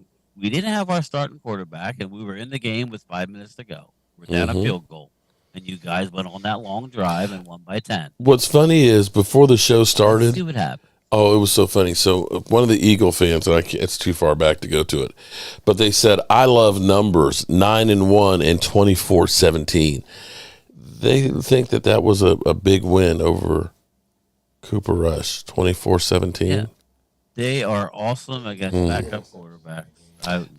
We didn't have our starting quarterback, and we were in the game with 5 minutes to go. We're down a field goal, and you guys went on that long drive and won by 10. What's funny is before the show Let's started, see what happened. oh, it was so funny. So one of the Eagle fans, and it's too far back to go to it, but they said, I love numbers 9-1 and 24-17. They think that was a big win over Cooper Rush, 24-17. Yeah. They are awesome against backup quarterbacks.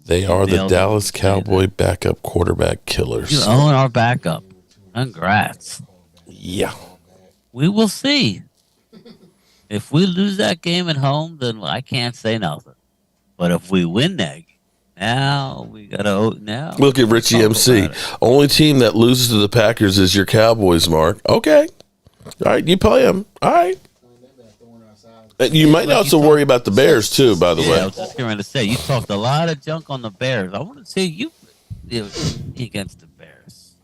They are the Dallas Cowboy backup quarterback killers. You own our backup. Congrats. Yeah. We will see. If we lose that game at home, then I can't say nothing. But if we win that game, now we got to now. Look at Richie MC. Only team that loses to the Packers is your Cowboys, Mark. Okay. All right, you play them. All right. You might also worry about the Bears, too, by the way. I was just going to say, you talked a lot of junk on the Bears. I want to see you against the Bears.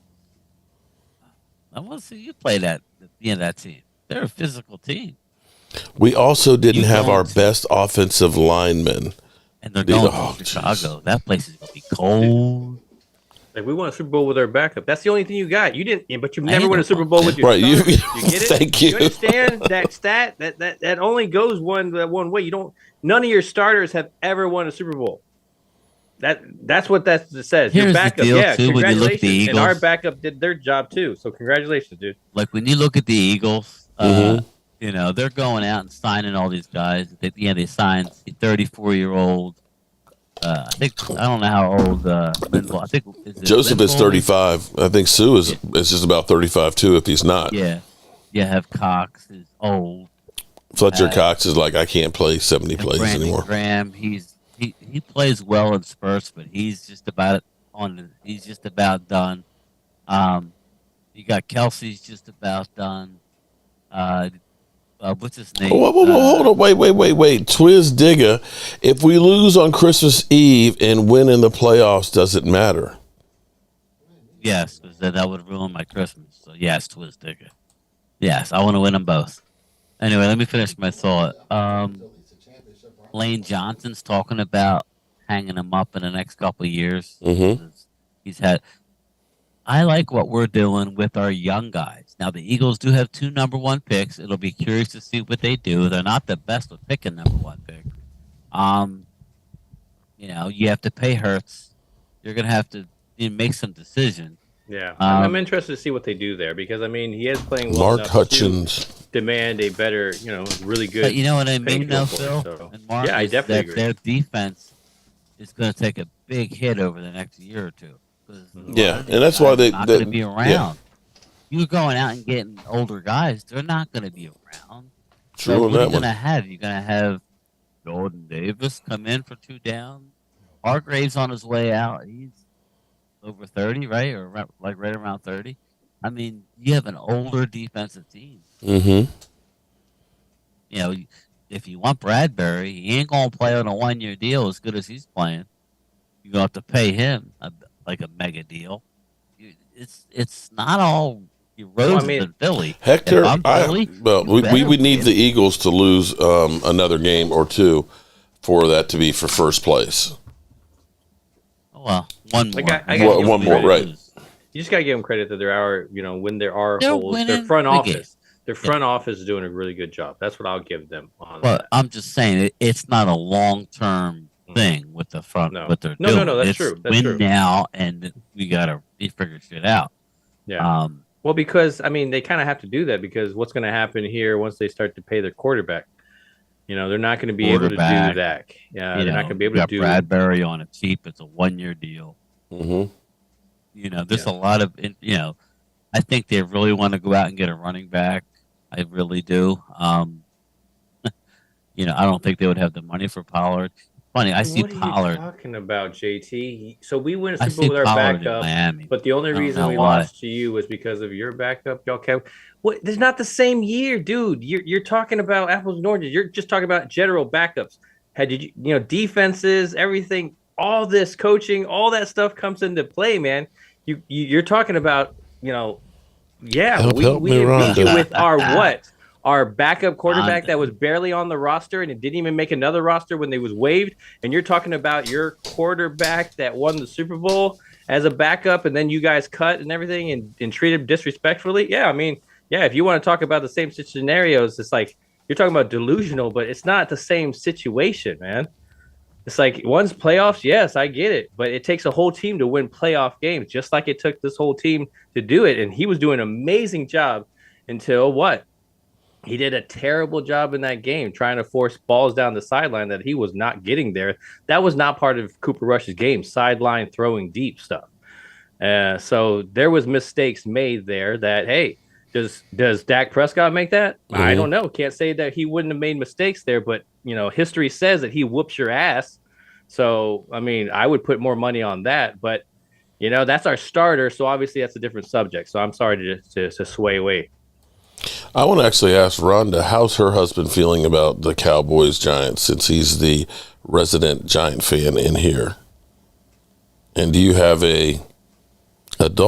I want to see you play that team. They're a physical team. We also didn't have our best offensive linemen. And they're going to Chicago. That place is going to be cold. Like, we won a Super Bowl with our backup. That's the only thing you got. You didn't, but you never won a Super Bowl with your right. starter. You get it? Thank you. You understand that stat? That only goes one way. You don't. None of your starters have ever won a Super Bowl. That's what that says. Here's your backup, the deal, yeah. too, when you look at the Congratulations. And our Eagles. backup did their job too. So congratulations, dude. Like when you look at the Eagles, they're going out and signing all these guys. They signed a 34-year-old. I don't know how old Linval. I think Joseph is 35. I think Sue is just about 35 too. If he's not, yeah. You have Cox is old. Fletcher Cox is like I can't play 70 plays Brandon anymore. Graham, he plays well in spurts, but he's just about done. You got Kelsey's just about done. What's his name? Whoa, hold on, wait. Twiz Digga, if we lose on Christmas Eve and win in the playoffs, does it matter? Yes, because that would ruin my Christmas. So yes, Twiz Digga. Yes, I want to win them both. Anyway, let me finish my thought. Lane Johnson's talking about hanging him up in the next couple of years. Mm-hmm. I like what we're doing with our young guys. Now, the Eagles do have 2 number 1 picks. It'll be curious to see what they do. They're not the best with picking number 1 pick. You have to pay Hurts. You're going to have to make some decisions. Yeah, I'm interested to see what they do there because he is playing well Mark Hutchins to demand a better, really good. But you know what I mean, though, Phil? Phil? And Mark, yeah, I definitely agree. Their defense is going to take a big hit over the next year or two. Yeah, and that's why they're not going to be around. Yeah. You're going out and getting older guys; they're not going to be around. True so on what that are you one. going to have? You're going to have Jordan Davis come in for 2 downs. Hargrave's on his way out. He's over 30, right, or right around 30. You have an older defensive team. Mm-hmm. If you want Bradbury, he ain't going to play on a 1-year deal as good as he's playing. You're going to have to pay him a mega deal. It's not all roses in Philly. Hector, Philly, we would need the Eagles to lose another game or 2 for that to be for first place. Well, one more. One more, right. You just got to give them credit that there are, when there are They're holes, their winning front the office. game. Their front office is doing a really good job. That's what I'll give them on Well, that. I'm just saying it's not a long-term thing with the front. No. What they're doing. No, that's it's true. That's win true. now, and we gotta figure shit out. Yeah. Well, because they kind of have to do that because what's going to happen here once they start to pay their quarterback? They're not going to be able to do that. Yeah, they're not going to be able to do. Bradbury on a cheap. It's a 1-year deal. Mm-hmm. There's a lot of. I think they really want to go out and get a running back. I really do. I don't think they would have the money for Pollard. Funny, I see Pollard. What are you talking about, JT? So we win a I Super Bowl see with our Pollard in backup, Miami. but the only I don't reason know we why. lost to you was because of your backup. Y'all kept. What? There's not the same year, dude. You're talking about apples and oranges. You're just talking about general backups. Defenses, everything, all this coaching, all that stuff comes into play, man. You're talking about, help we me, beat you Rhonda. with our what? Our backup quarterback that was barely on the roster and it didn't even make another roster when they was waived. And you're talking about your quarterback that won the Super Bowl. as a backup, and then you guys cut and everything and treat him disrespectfully. Yeah, I mean, yeah, if you want to talk about the same scenarios, it's like you're talking about delusional, but it's not the same situation, man. It's like one's playoffs, yes, I get it, but it takes a whole team to win playoff games, just like it took this whole team to do it. And he was doing an amazing job until what? He did a terrible job in that game trying to force balls down the sideline that he was not getting there. That was not part of Cooper Rush's game, sideline throwing deep stuff. So there was mistakes made there that, hey, does Dak Prescott make that? I don't know. Can't say that he wouldn't have made mistakes there, but history says that he whoops your ass. So I mean, I would put more money on that. But that's our starter, so obviously that's a different subject. So I'm sorry to sway away. I want to actually ask Rhonda, how's her husband feeling about the Cowboys Giants, since he's the resident Giant fan in here? And do you have a adult